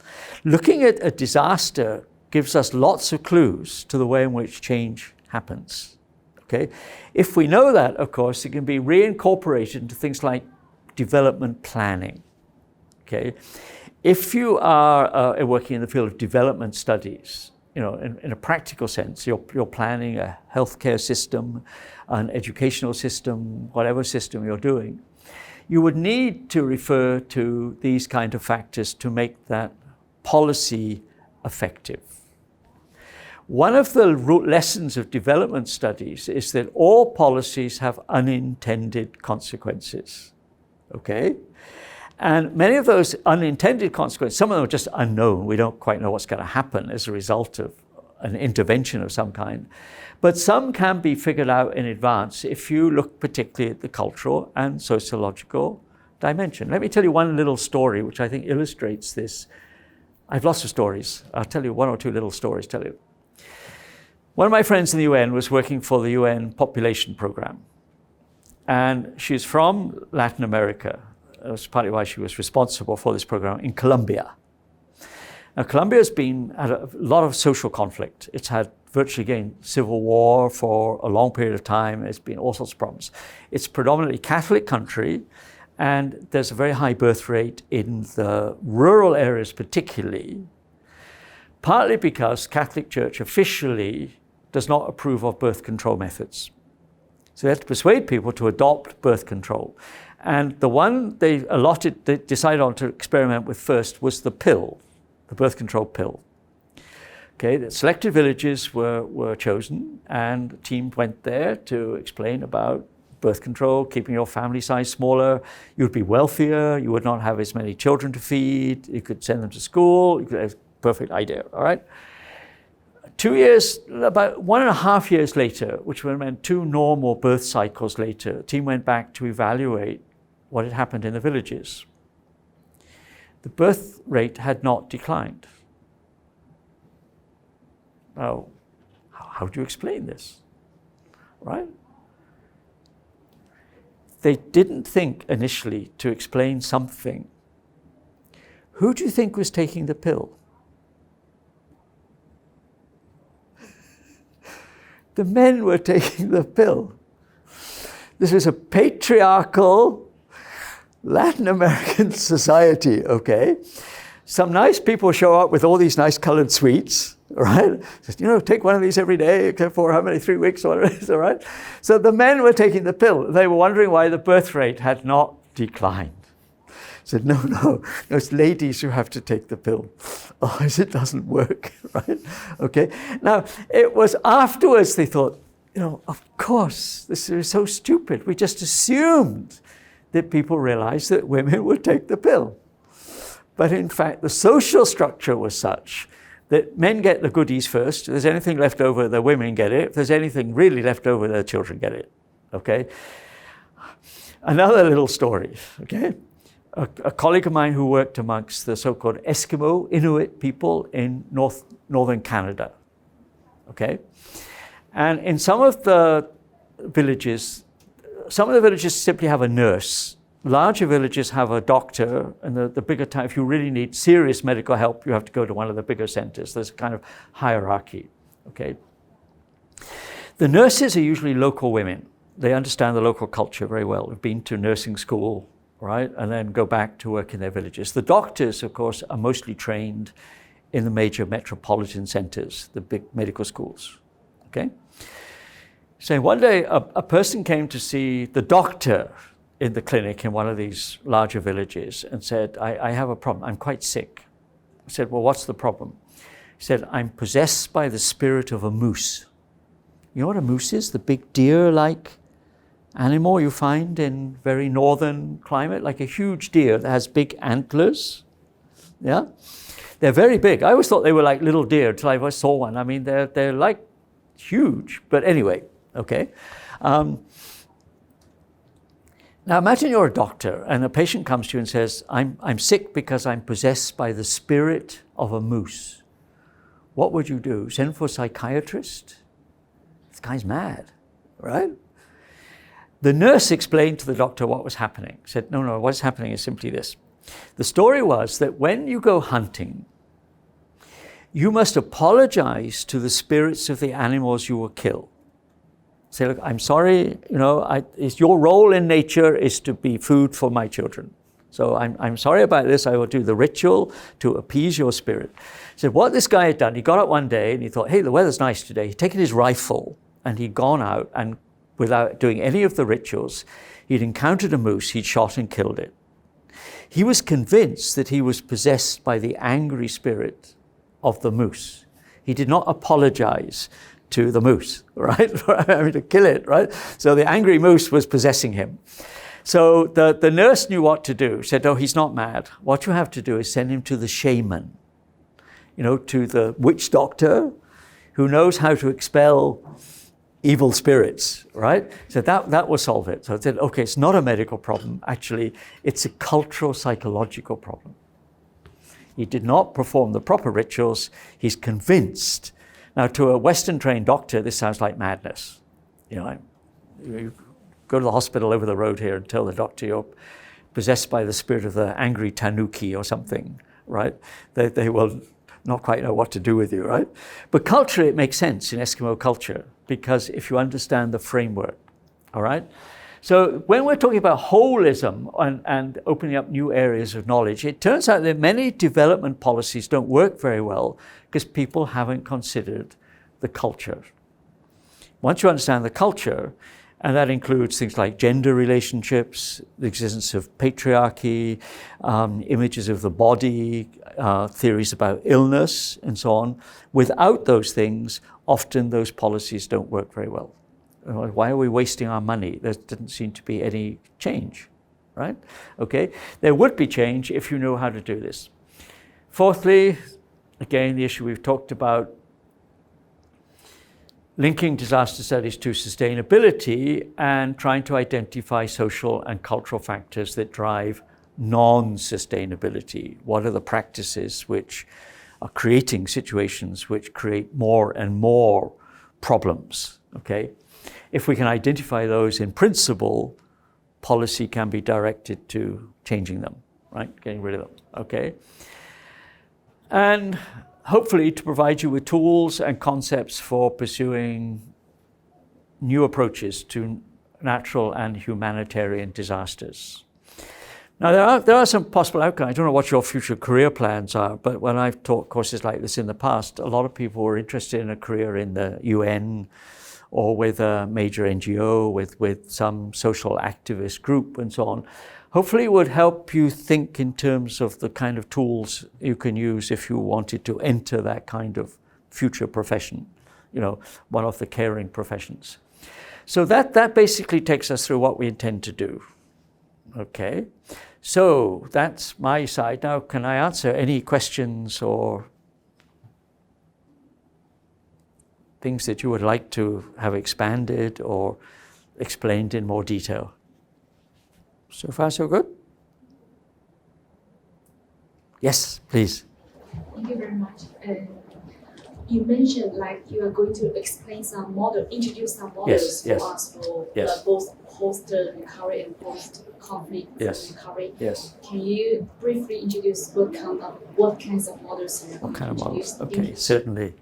Looking at a disaster gives us lots of clues to the way in which change happens. Okay? If we know that, of course, it can be reincorporated into things like development planning. Okay? If you are working in the field of development studies, in a practical sense, you're planning a healthcare system, an educational system, whatever system you're doing, you would need to refer to these kind of factors to make that policy effective. One of the lessons of development studies is that all policies have unintended consequences, okay? And many of those unintended consequences, some of them are just unknown. We don't quite know what's going to happen as a result of an intervention of some kind. But some can be figured out in advance if you look particularly at the cultural and sociological dimension. Let me tell you one little story which I think illustrates this. I have lots of stories. I'll tell you one or two little stories. One of my friends in the UN was working for the UN population program. And she's from Latin America. That's partly why she was responsible for this program in Colombia. Now, Colombia's had a lot of social conflict. It's had virtually, again, civil war for a long period of time. It's been all sorts of problems. It's a predominantly Catholic country, And there's a very high birth rate in the rural areas particularly, partly because Catholic Church officially does not approve of birth control methods. So they have to persuade people to adopt birth control. And the one they decided on to experiment with first was the pill, the birth control pill. Okay, the selected villages were chosen, and a team went there to explain about birth control, keeping your family size smaller. You'd be wealthier, you would not have as many children to feed, you could send them to school, you could have a perfect idea, all right? 2 years, about 1.5 years later, which would have meant 2 normal birth cycles later, the team went back to evaluate what had happened in the villages. The birth rate had not declined. Now, how do you explain this, right? They didn't think initially to explain something. Who do you think was taking the pill? The men were taking the pill. This was a patriarchal Latin American society, okay? Some nice people show up with all these nice colored sweets, right? Just, take one of these every day, except for how many, 3 weeks or whatever it is, all right? So the men were taking the pill. They were wondering why the birth rate had not declined. Said, no, it's ladies who have to take the pill. Oh, it doesn't work, right? Okay. Now, it was afterwards they thought, of course, this is so stupid. We just assumed that people realized that women would take the pill. But in fact, the social structure was such that men get the goodies first. If there's anything left over, the women get it. If there's anything really left over, the children get it, okay? Another little story, okay? A colleague of mine who worked amongst the so-called Eskimo, Inuit people in northern Canada, okay? And in some of the villages simply have a nurse. Larger villages have a doctor, and the bigger town, if you really need serious medical help, you have to go to one of the bigger centers. There's a kind of hierarchy, okay? The nurses are usually local women. They understand the local culture very well. They've been to nursing school, right? And then go back to work in their villages. The doctors, of course, are mostly trained in the major metropolitan centers, the big medical schools, okay? So one day, a person came to see the doctor in the clinic in one of these larger villages and said, I have a problem, I'm quite sick. I said, well, what's the problem? He said, I'm possessed by the spirit of a moose. You know what a moose is? The big deer-like animal you find in very northern climate, like a huge deer that has big antlers. Yeah? They're very big. I always thought they were like little deer until I saw one. I mean, they're like huge, but anyway, okay. Now imagine you're a doctor and a patient comes to you and says, I'm sick because I'm possessed by the spirit of a moose. What would you do? Send for a psychiatrist? This guy's mad, right? The nurse explained to the doctor what was happening. Said, no, what's happening is simply this. The story was that when you go hunting, you must apologize to the spirits of the animals you will kill. Say, look, I'm sorry, it's your role in nature is to be food for my children. So I'm sorry about this. I will do the ritual to appease your spirit. So what this guy had done, he got up one day and he thought, hey, the weather's nice today. He'd taken his rifle and he'd gone out and without doing any of the rituals, he'd encountered a moose, he'd shot and killed it. He was convinced that he was possessed by the angry spirit of the moose. He did not apologize to the moose, right? To kill it, right? So the angry moose was possessing him. So the nurse knew what to do, said, oh, he's not mad. What you have to do is send him to the shaman, to the witch doctor who knows how to expel evil spirits, right? So that will solve it. So I said, okay, it's not a medical problem. Actually, it's a cultural, psychological problem. He did not perform the proper rituals. He's convinced. Now, to a Western-trained doctor, this sounds like madness. You go to the hospital over the road here and tell the doctor you're possessed by the spirit of the angry tanuki or something, right? They will not quite know what to do with you, right? But culturally, it makes sense in Eskimo culture because if you understand the framework, all right? So when we're talking about holism and opening up new areas of knowledge, it turns out that many development policies don't work very well because people haven't considered the culture. Once you understand the culture, and that includes things like gender relationships, the existence of patriarchy, images of the body, theories about illness, and so on. Without those things, often those policies don't work very well. Why are we wasting our money? There didn't seem to be any change, right? Okay, there would be change if you know how to do this. Fourthly, again, the issue we've talked about, linking disaster studies to sustainability and trying to identify social and cultural factors that drive non-sustainability. What are the practices which are creating situations which create more and more problems, okay? If we can identify those in principle, policy can be directed to changing them, right? Getting rid of them, okay? And hopefully to provide you with tools and concepts for pursuing new approaches to natural and humanitarian disasters. Now, there are some possible outcomes. I don't know what your future career plans are, but when I've taught courses like this in the past, a lot of people were interested in a career in the UN or with a major NGO, with some social activist group and so on. Hopefully it would help you think in terms of the kind of tools you can use if you wanted to enter that kind of future profession, you know, one of the caring professions. So that basically takes us through what we intend to do. Okay, so that's my side. Now, can I answer any questions or things that you would like to have expanded or explained in more detail? So far, so good? Yes, please. Thank you very much. You mentioned like you are going to explain some model, introduce some models for us for both post-recovery and post-conflict recovery. Yes. Can you briefly introduce what kinds of models you What kind of models? Okay, certainly.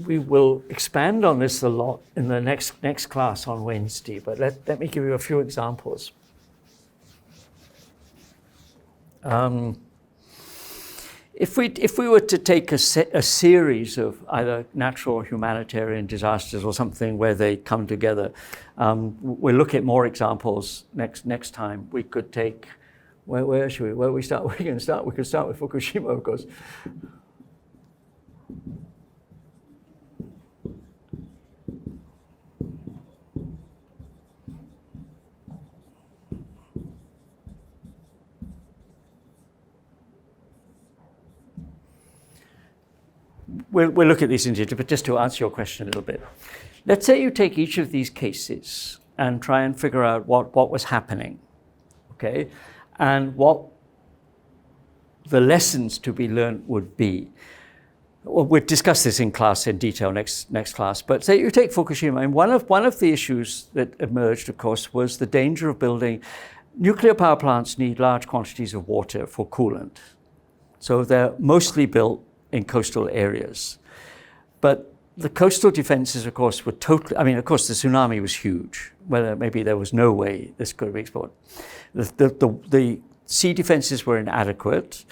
We will expand on this a lot in the next class on Wednesday, but let me give you a few examples. If we were to take a series of either natural or humanitarian disasters or something where they come together, we'll look at more examples next time. We could take, where should we? Where we start? We can start with Fukushima, of course. We'll look at these in detail, but just to answer your question a little bit. Let's say you take each of these cases and try and figure out what was happening, okay? And what the lessons to be learned would be. Well, we'll discuss this in class in detail next class, but say you take Fukushima, and one of the issues that emerged, of course, was the danger of building. Nuclear power plants need large quantities of water for coolant. So they're mostly built in coastal areas. But the coastal defenses, of course, were totally, of course, the tsunami was huge. Whether maybe there was no way this could be explored. The sea defenses were inadequate.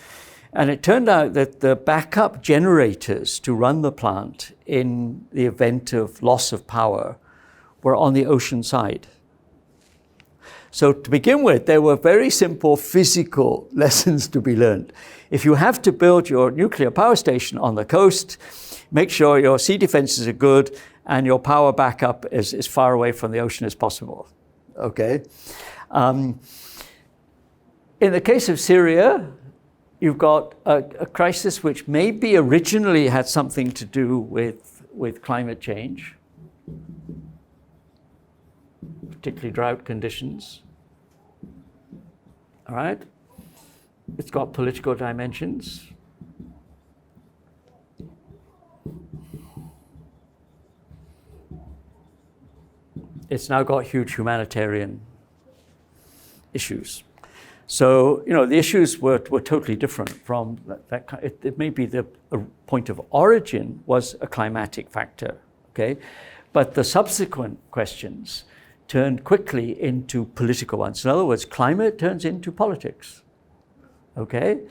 And it turned out that the backup generators to run the plant in the event of loss of power were on the ocean side. So to begin with, there were very simple physical lessons to be learned. If you have to build your nuclear power station on the coast, make sure your sea defenses are good and your power backup is as far away from the ocean as possible. Okay. In the case of Syria, you've got a crisis which maybe originally had something to do with climate change, particularly drought conditions. All right? It's got political dimensions. It's now got huge humanitarian issues. So, the issues were totally different from that. It may be the point of origin was a climatic factor, okay? But the subsequent questions turned quickly into political ones. In other words, climate turns into politics, okay?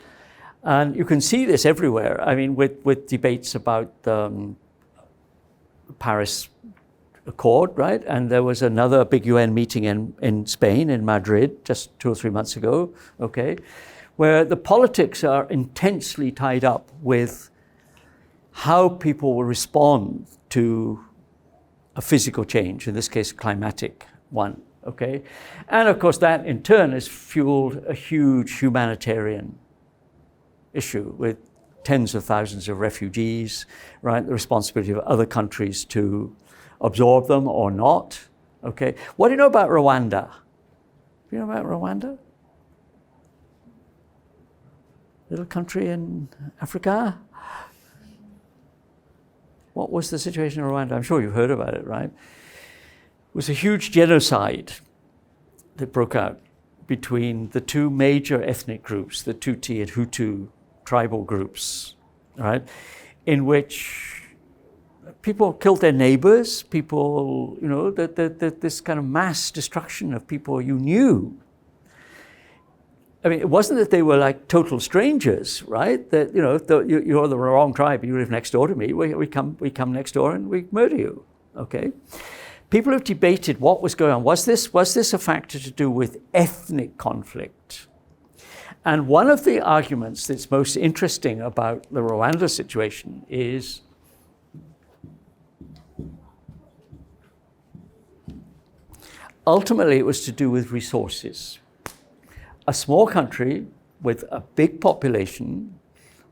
And you can see this everywhere. I mean, with debates about the Paris Accord, right? And there was another big UN meeting in Spain, in Madrid, just 2 or 3 months ago, okay? Where the politics are intensely tied up with how people will respond to a physical change, in this case, climatic one, okay? And of course, that in turn has fueled a huge humanitarian issue with tens of thousands of refugees, right? The responsibility of other countries to absorb them or not, okay? What do you know about Rwanda? Do you know about Rwanda? Little country in Africa? What was the situation in Rwanda? I'm sure you've heard about it, right? It was a huge genocide that broke out between the two major ethnic groups, the Tutsi and Hutu tribal groups, right? In which people killed their neighbors, people, you know, this kind of mass destruction of people you knew. I mean, it wasn't that they were like total strangers, right? That, you know, you're the wrong tribe, you live next door to me, we come next door and we murder you, okay? People have debated what was going on. Was this a factor to do with ethnic conflict? And one of the arguments that's most interesting about the Rwanda situation is ultimately it was to do with resources. A small country with a big population,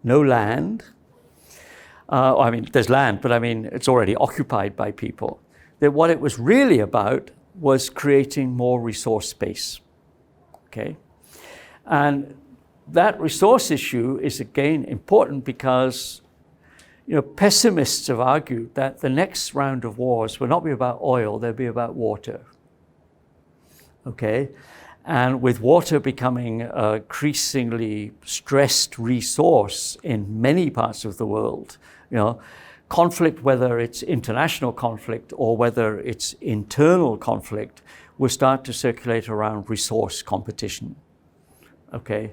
no land. I mean, there's land, but I mean, it's already occupied by people. That what it was really about was creating more resource space, okay? And that resource issue is again important because, you know, pessimists have argued that the next round of wars will not be about oil, they'll be about water, okay? And with water becoming an increasingly stressed resource in many parts of the world, you know, conflict, whether it's international conflict or whether it's internal conflict, will start to circulate around resource competition, okay?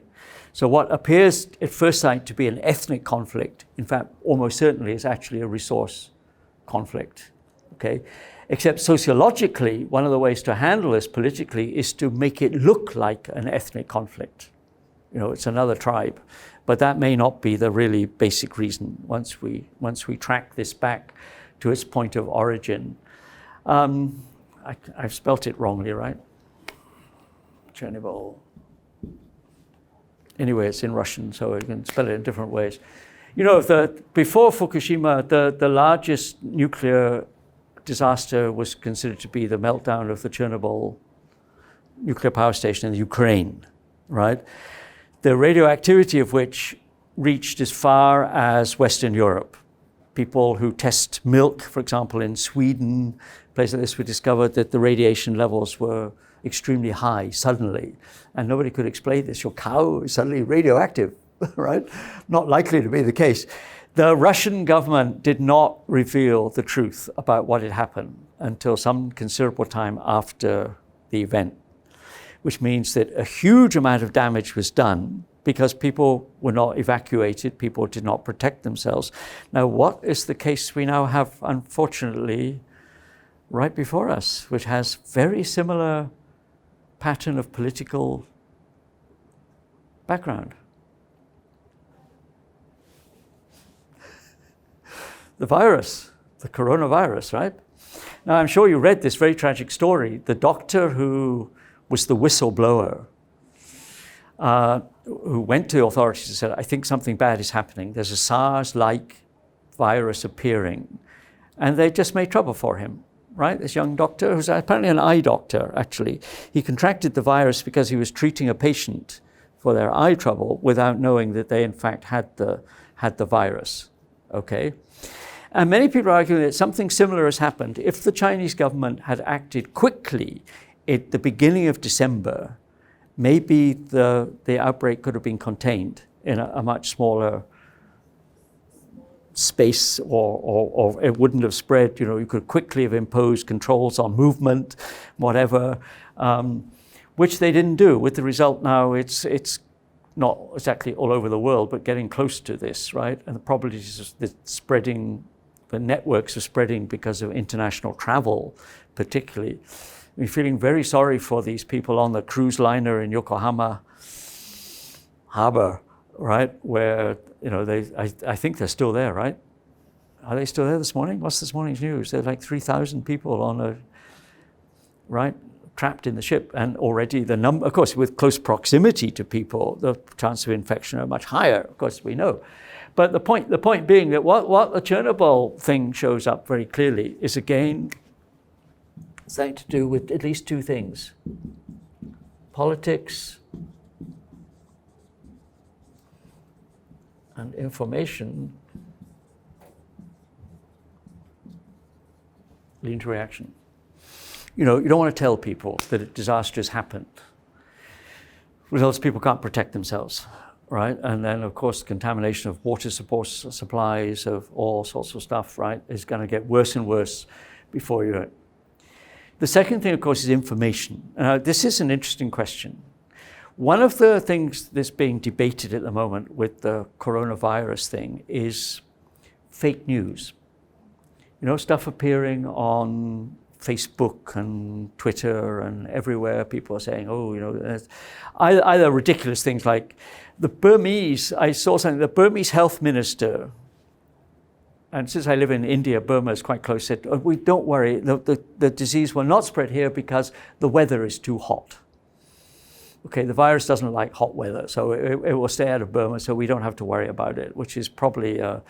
So what appears at first sight to be an ethnic conflict, in fact, almost certainly is actually a resource conflict, okay? Except sociologically, one of the ways to handle this politically is to make it look like an ethnic conflict. You know, it's another tribe. But that may not be the really basic reason once we track this back to its point of origin. I've spelt it wrongly, right? Chernobyl. Anyway, it's in Russian, so you can spell it in different ways. You know, before Fukushima, the largest nuclear disaster was considered to be the meltdown of the Chernobyl nuclear power station in Ukraine, right? The radioactivity of which reached as far as Western Europe. People who test milk, for example, in Sweden, places like this, we discovered that the radiation levels were extremely high suddenly, and nobody could explain this. Your cow is suddenly radioactive, right? Not likely to be the case. The Russian government did not reveal the truth about what had happened until some considerable time after the event, which means that a huge amount of damage was done because people were not evacuated, people did not protect themselves. Now, what is the case we now have, unfortunately, right before us, which has very similar pattern of political background? The virus, the coronavirus, right? Now, I'm sure you read this very tragic story. The doctor who was the whistleblower, who went to authorities and said, I think something bad is happening. There's a SARS-like virus appearing. And they just made trouble for him, right? This young doctor, who's apparently an eye doctor, actually. He contracted the virus because he was treating a patient for their eye trouble without knowing that they, in fact, had the virus, okay? And many people are arguing that something similar has happened. If the Chinese government had acted quickly at the beginning of December, maybe the outbreak could have been contained in a much smaller space, or it wouldn't have spread. You could quickly have imposed controls on movement, whatever, which they didn't do. With the result now, it's not exactly all over the world, but getting close to this, right? And the probabilities of the spreading, the networks are spreading because of international travel, particularly. We're feeling very sorry for these people on the cruise liner in Yokohama Harbor, right? Where, I think they're still there, right? Are they still there this morning? What's this morning's news? There's like 3,000 people right? Trapped in the ship, and already the number, of course, with close proximity to people, the chance of infection are much higher, of course, we know. But the point being that what the Chernobyl thing shows up very clearly is, again, something to do with at least two things: politics and information leading to reaction. You don't want to tell people that a disaster has happened, because people can't protect themselves, right? And then, of course, contamination of water supplies, of all sorts of stuff, right, is going to get worse and worse before you know it. The second thing, of course, is information. This is an interesting question. One of the things that's being debated at the moment with the coronavirus thing is fake news. Stuff appearing on Facebook and Twitter and everywhere. People are saying, either ridiculous things like I saw something, the Burmese health minister, and since I live in India, Burma is quite close, said, don't worry, the disease will not spread here because the weather is too hot. Okay, the virus doesn't like hot weather, so it will stay out of Burma, so we don't have to worry about it, which is probably a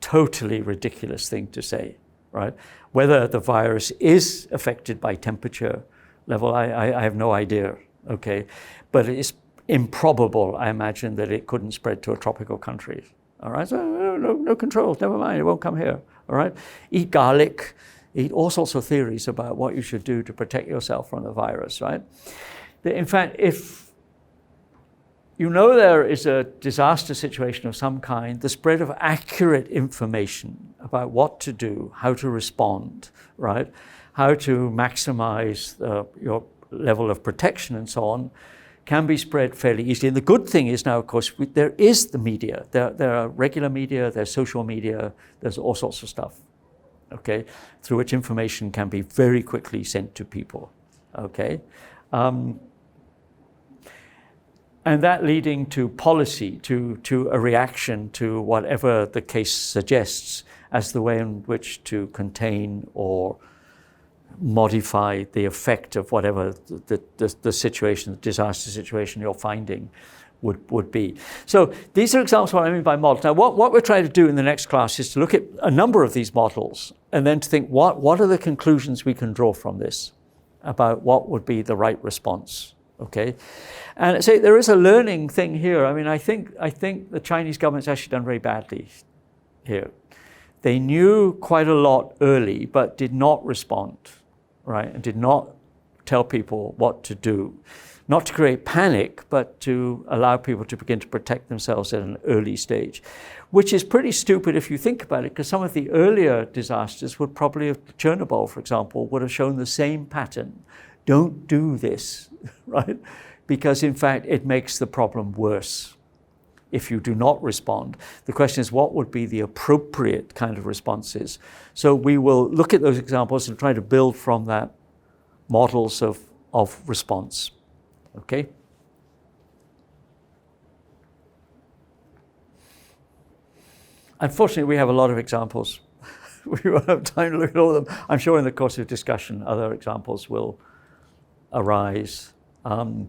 totally ridiculous thing to say, right? Whether the virus is affected by temperature level, I have no idea, okay? But it's improbable, I imagine, that it couldn't spread to a tropical country, all right? So no controls, never mind, it won't come here, all right? Eat garlic, eat all sorts of theories about what you should do to protect yourself from the virus, right? In fact, if there is a disaster situation of some kind, the spread of accurate information about what to do, how to respond, right? How to maximize your level of protection and so on, can be spread fairly easily. And the good thing is now, of course, there is the media. There are regular media, there's social media, there's all sorts of stuff, okay, through which information can be very quickly sent to people, okay? And that leading to policy, to a reaction to whatever the case suggests as the way in which to contain or modify the effect of whatever the situation, the disaster situation you're finding would be. So these are examples of what I mean by models. Now what we're trying to do in the next class is to look at a number of these models and then to think what are the conclusions we can draw from this about what would be the right response. Okay, and so there is a learning thing here. I mean, I think the Chinese government's actually done very badly here. They knew quite a lot early, but did not respond, right, and did not tell people what to do. Not to create panic, but to allow people to begin to protect themselves at an early stage, which is pretty stupid if you think about it, because some of the earlier disasters would probably have, Chernobyl, for example, would have shown the same pattern. Don't do this, right? Because in fact, it makes the problem worse if you do not respond. The question is, what would be the appropriate kind of responses? So we will look at those examples and try to build from that models of response, okay? Unfortunately, we have a lot of examples. We won't have time to look at all of them. I'm sure in the course of discussion, other examples will arise. The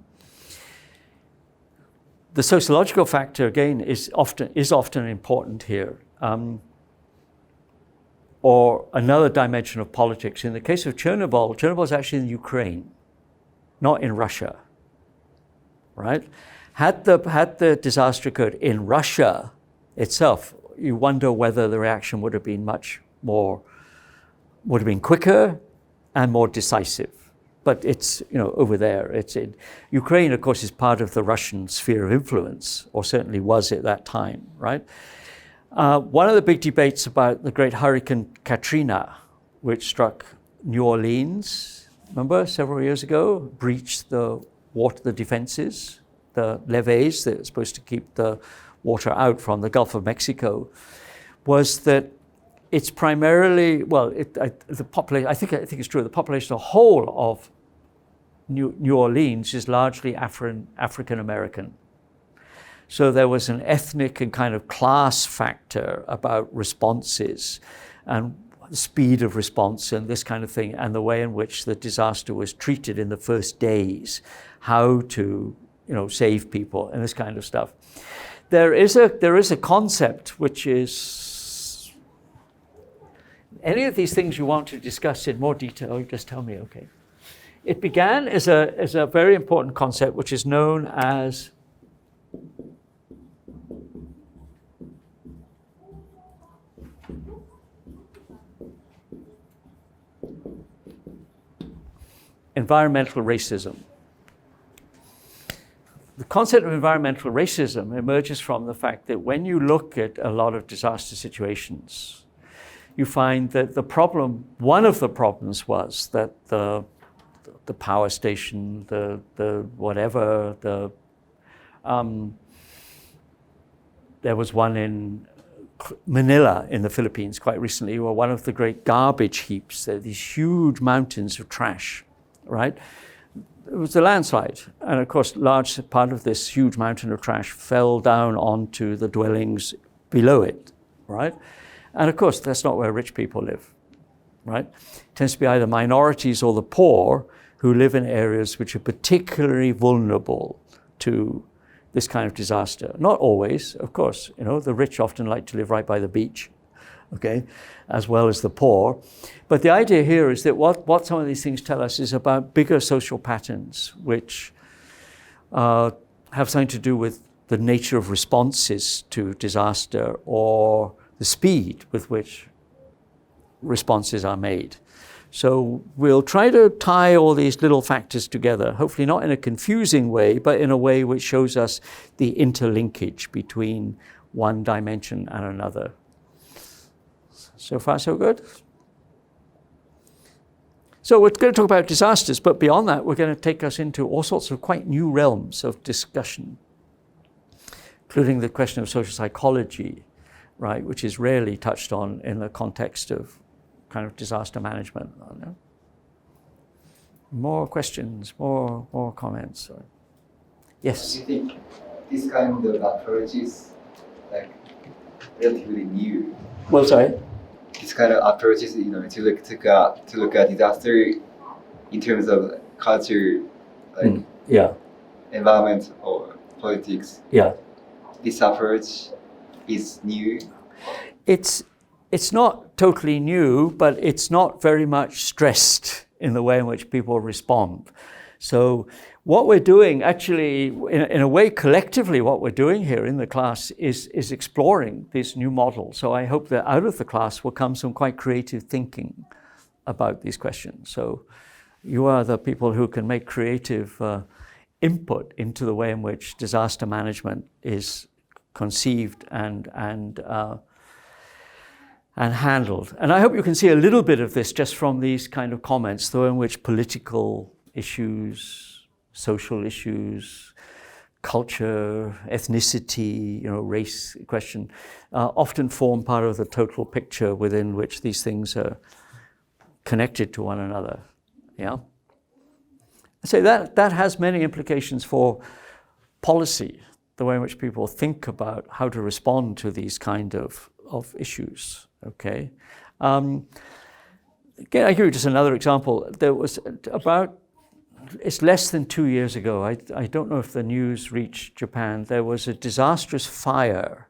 sociological factor, again, is often important here. Or another dimension of politics. In the case of Chernobyl is actually in Ukraine, not in Russia, right? Had the disaster occurred in Russia itself, you wonder whether the reaction would have been quicker and more decisive. But it's, over there. It's in Ukraine, of course, is part of the Russian sphere of influence, or certainly was at that time, right? One of the big debates about the great hurricane Katrina, which struck New Orleans, remember, several years ago, breached the defenses, the levees that are supposed to keep the water out from the Gulf of Mexico, was that it's primarily, the population, I think it's true, the population, the whole of New Orleans is largely African American. So there was an ethnic and kind of class factor about responses and the speed of response and this kind of thing, and the way in which the disaster was treated in the first days, how to, save people and this kind of stuff. There is a concept which is, any of these things you want to discuss in more detail, you just tell me, okay. It began as a very important concept which is known as environmental racism. The concept of environmental racism emerges from the fact that when you look at a lot of disaster situations, you find that one of the problems was that the power station, there was one in Manila in the Philippines quite recently, where one of the great garbage heaps, there are these huge mountains of trash, right? It was a landslide. And of course, large part of this huge mountain of trash fell down onto the dwellings below it, right? And of course, that's not where rich people live, right? It tends to be either minorities or the poor who live in areas which are particularly vulnerable to this kind of disaster. Not always, of course. The rich often like to live right by the beach, okay, as well as the poor. But the idea here is that what some of these things tell us is about bigger social patterns, which have something to do with the nature of responses to disaster or the speed with which responses are made. So we'll try to tie all these little factors together, hopefully not in a confusing way, but in a way which shows us the interlinkage between one dimension and another. So far, so good? So we're going to talk about disasters, but beyond that, we're going to take us into all sorts of quite new realms of discussion, including the question of social psychology, right, which is rarely touched on in the context of kind of disaster management. More questions, more comments. Yes? Do you think this kind of approach is relatively new? Well, sorry? This kind of approach is, to look at disaster in terms of culture, environment or politics. Yeah. This approach is new. It's not totally new, but it's not very much stressed in the way in which people respond. So what we're doing, actually, in a way, collectively, what we're doing here in the class is exploring this new model. So I hope that out of the class will come some quite creative thinking about these questions. So you are the people who can make creative input into the way in which disaster management is conceived and handled. And I hope you can see a little bit of this just from these kind of comments, though, in which political issues, social issues, culture, ethnicity, race question, often form part of the total picture within which these things are connected to one another. Yeah. So that has many implications for policy, the way in which people think about how to respond to these kind of issues. Okay. Again, I give you just another example. There was it's less than 2 years ago. I don't know if the news reached Japan. There was a disastrous fire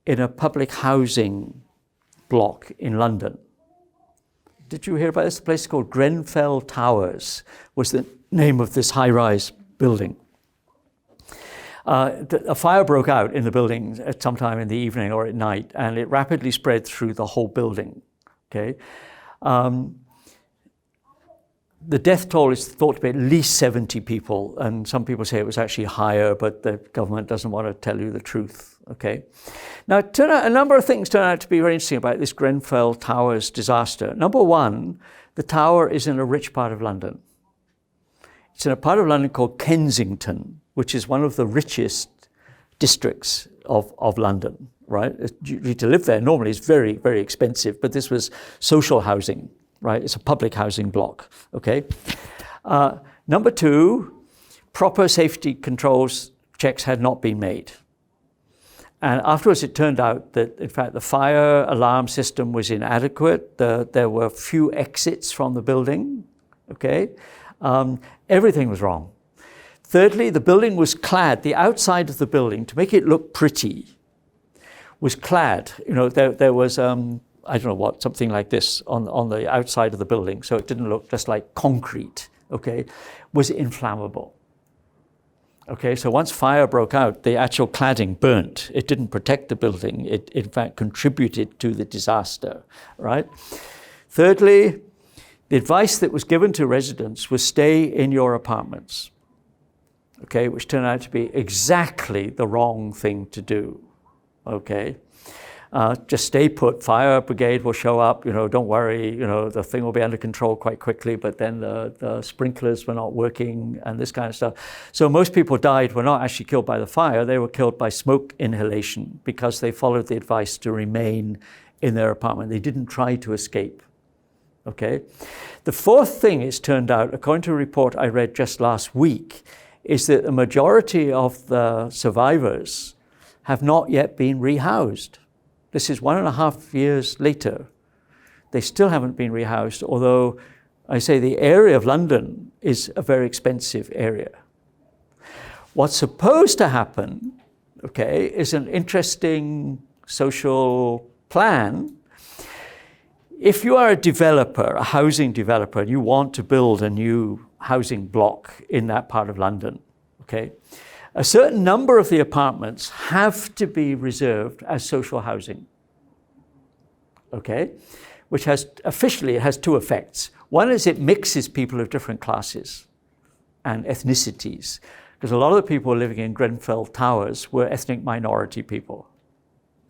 in a public housing block in London. Did you hear about this? A place called Grenfell Towers was the name of this high-rise building. A fire broke out in the building at some time in the evening or at night, and it rapidly spread through the whole building. Okay, the death toll is thought to be at least 70 people, and some people say it was actually higher, but the government doesn't want to tell you the truth, okay? Now, a number of things turn out to be very interesting about this Grenfell Towers disaster. Number one, the tower is in a rich part of London. It's in a part of London called Kensington, which is one of the richest districts of London, right? To live there normally is very, very expensive, but this was social housing, right? It's a public housing block, okay? Number two, proper safety controls checks had not been made. And afterwards it turned out that, in fact, the fire alarm system was inadequate. There were few exits from the building, okay? Everything was wrong. Thirdly, the building was clad, the outside of the building, to make it look pretty, was clad. You know, there was, I don't know what, something like this on the outside of the building, so it didn't look just like concrete, okay, was inflammable. Okay, so once fire broke out, the actual cladding burnt. It didn't protect the building. It, in fact, contributed to the disaster, right? Thirdly, the advice that was given to residents was stay in your apartments, okay, which turned out to be exactly the wrong thing to do, okay? Just stay put, fire brigade will show up, you know, don't worry, you know, the thing will be under control quite quickly, but then the sprinklers were not working and this kind of stuff. So most people died were not actually killed by the fire, they were killed by smoke inhalation because they followed the advice to remain in their apartment. They didn't try to escape, okay? The fourth thing is turned out, according to a report I read just last week, is that the majority of the survivors have not yet been rehoused. This is 1.5 years later. They still haven't been rehoused, although I say the area of London is a very expensive area. What's supposed to happen, okay, is an interesting social plan. If you are a developer, a housing developer, and you want to build a new housing block in that part of London, okay, a certain number of the apartments have to be reserved as social housing, okay? Which has, officially, it has two effects. One is it mixes people of different classes and ethnicities, because a lot of the people living in Grenfell Towers were ethnic minority people,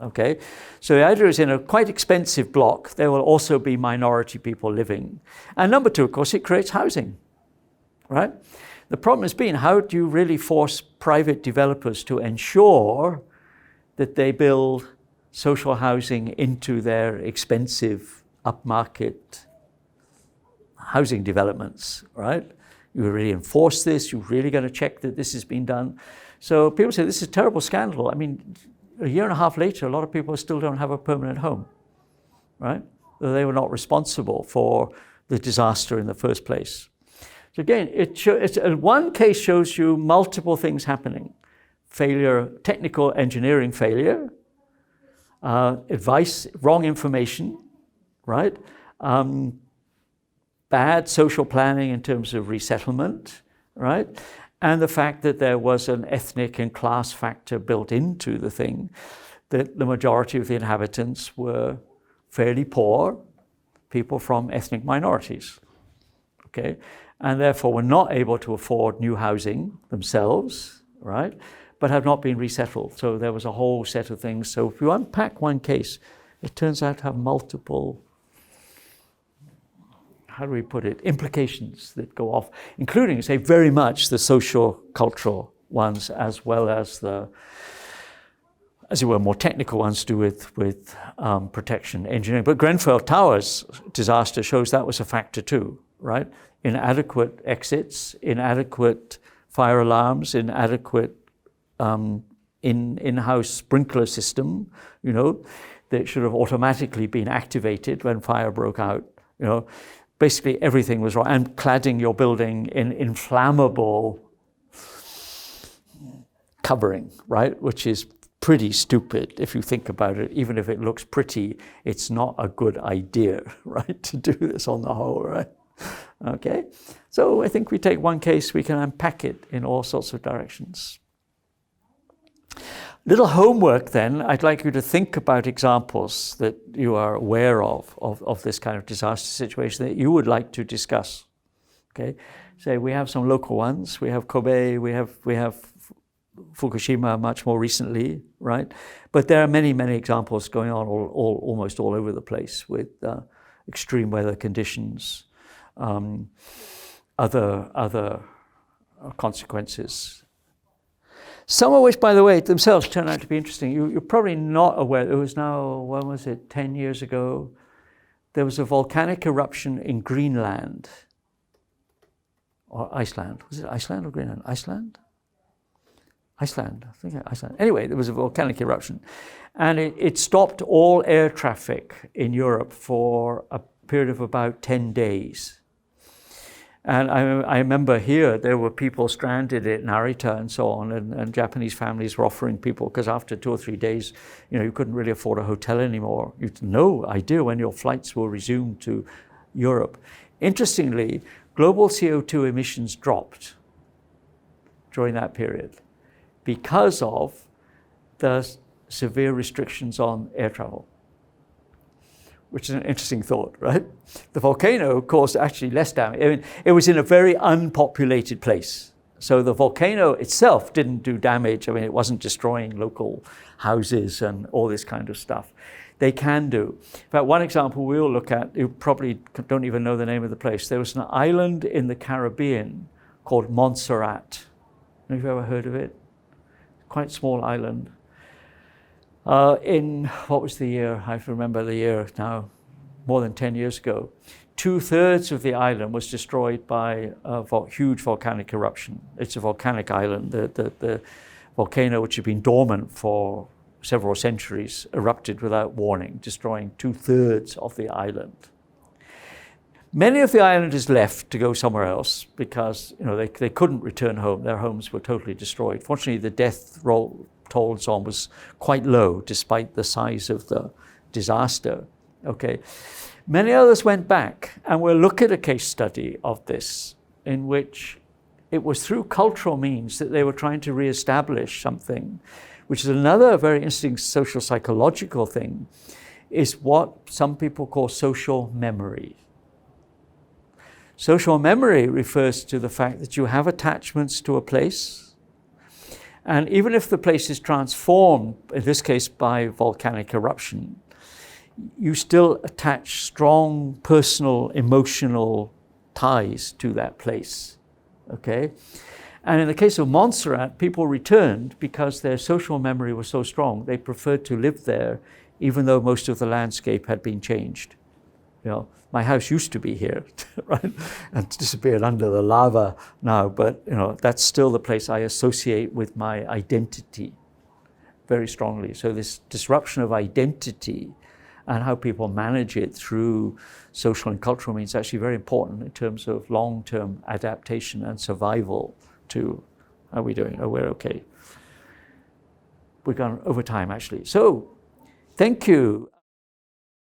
okay? So the idea is in a quite expensive block, there will also be minority people living. And number two, of course, it creates housing, right? The problem has been, how do you really force private developers to ensure that they build social housing into their expensive upmarket housing developments, right? You really enforce this, you're really going to check that this has been done. So people say, this is a terrible scandal. I mean, a year and a half later, a lot of people still don't have a permanent home, right? They were not responsible for the disaster in the first place. So again, one case shows you multiple things happening. Failure, technical engineering failure, advice, wrong information, right? Bad social planning in terms of resettlement, right? And the fact that there was an ethnic and class factor built into the thing, that the majority of the inhabitants were fairly poor, people from ethnic minorities, okay? And therefore were not able to afford new housing themselves, right? But have not been resettled. So there was a whole set of things. So if you unpack one case, it turns out to have multiple, how do we put it, implications that go off, including, say, very much the socio-cultural ones, as well as the, as it were, more technical ones to do with protection engineering. But Grenfell Towers disaster shows that was a factor too, right? Inadequate exits, inadequate fire alarms, inadequate in-house sprinkler system, you know, that should have automatically been activated when fire broke out, you know. Basically everything was wrong. And cladding your building in inflammable covering, right? Which is pretty stupid if you think about it. Even if it looks pretty, it's not a good idea, right? To do this on the whole, right? Okay, so I think we take one case, we can unpack it in all sorts of directions. Little homework then, I'd like you to think about examples that you are aware of this kind of disaster situation that you would like to discuss. Okay, so we have some local ones. We have Kobe. We have Fukushima much more recently, right? But there are many examples going on almost all over the place with extreme weather conditions, other consequences. Some of which, by the way, themselves turn out to be interesting. You're probably not aware. It was now, when was it, 10 years ago? There was a volcanic eruption in Greenland. Or Iceland. Was it Iceland or Greenland? Iceland, I think Iceland. Anyway, there was a volcanic eruption. And it stopped all air traffic in Europe for a period of about 10 days. And I remember here, there were people stranded at Narita and so on, and Japanese families were offering people, because after 2 or 3 days, you couldn't really afford a hotel anymore. You had no idea when your flights will resume to Europe. Interestingly, global CO2 emissions dropped during that period because of the severe restrictions on air travel, which is an interesting thought, right? The volcano caused actually less damage. I mean, it was in a very unpopulated place. So the volcano itself didn't do damage. I mean, it wasn't destroying local houses and all this kind of stuff. They can do. In fact, one example we'll look at, you probably don't even know the name of the place. There was an island in the Caribbean called Montserrat. Have you ever heard of it? Quite small island. In, what was the year? I remember the year now, more than 10 years ago. 2/3 of the island was destroyed by a huge volcanic eruption. It's a volcanic island. The volcano, which had been dormant for several centuries, erupted without warning, destroying 2/3 of the island. Many of the islanders left to go somewhere else because they couldn't return home. Their homes were totally destroyed. Fortunately, the death toll zone was quite low despite the size of the disaster. Okay, many others went back, and we'll look at a case study of this in which it was through cultural means that they were trying to reestablish something, which is another very interesting social psychological thing, is what some people call social memory. Social memory refers to the fact that you have attachments to a place, and even if the place is transformed, in this case by volcanic eruption, you still attach strong personal, emotional ties to that place, okay? And in the case of Montserrat, people returned because their social memory was so strong, they preferred to live there even though most of the landscape had been changed. My house used to be here, right? And disappeared under the lava now, but that's still the place I associate with my identity very strongly. So this disruption of identity and how people manage it through social and cultural means is actually very important in terms of long-term adaptation and survival to, how are we doing? Oh, we're okay. We've gone over time, actually. So, thank you.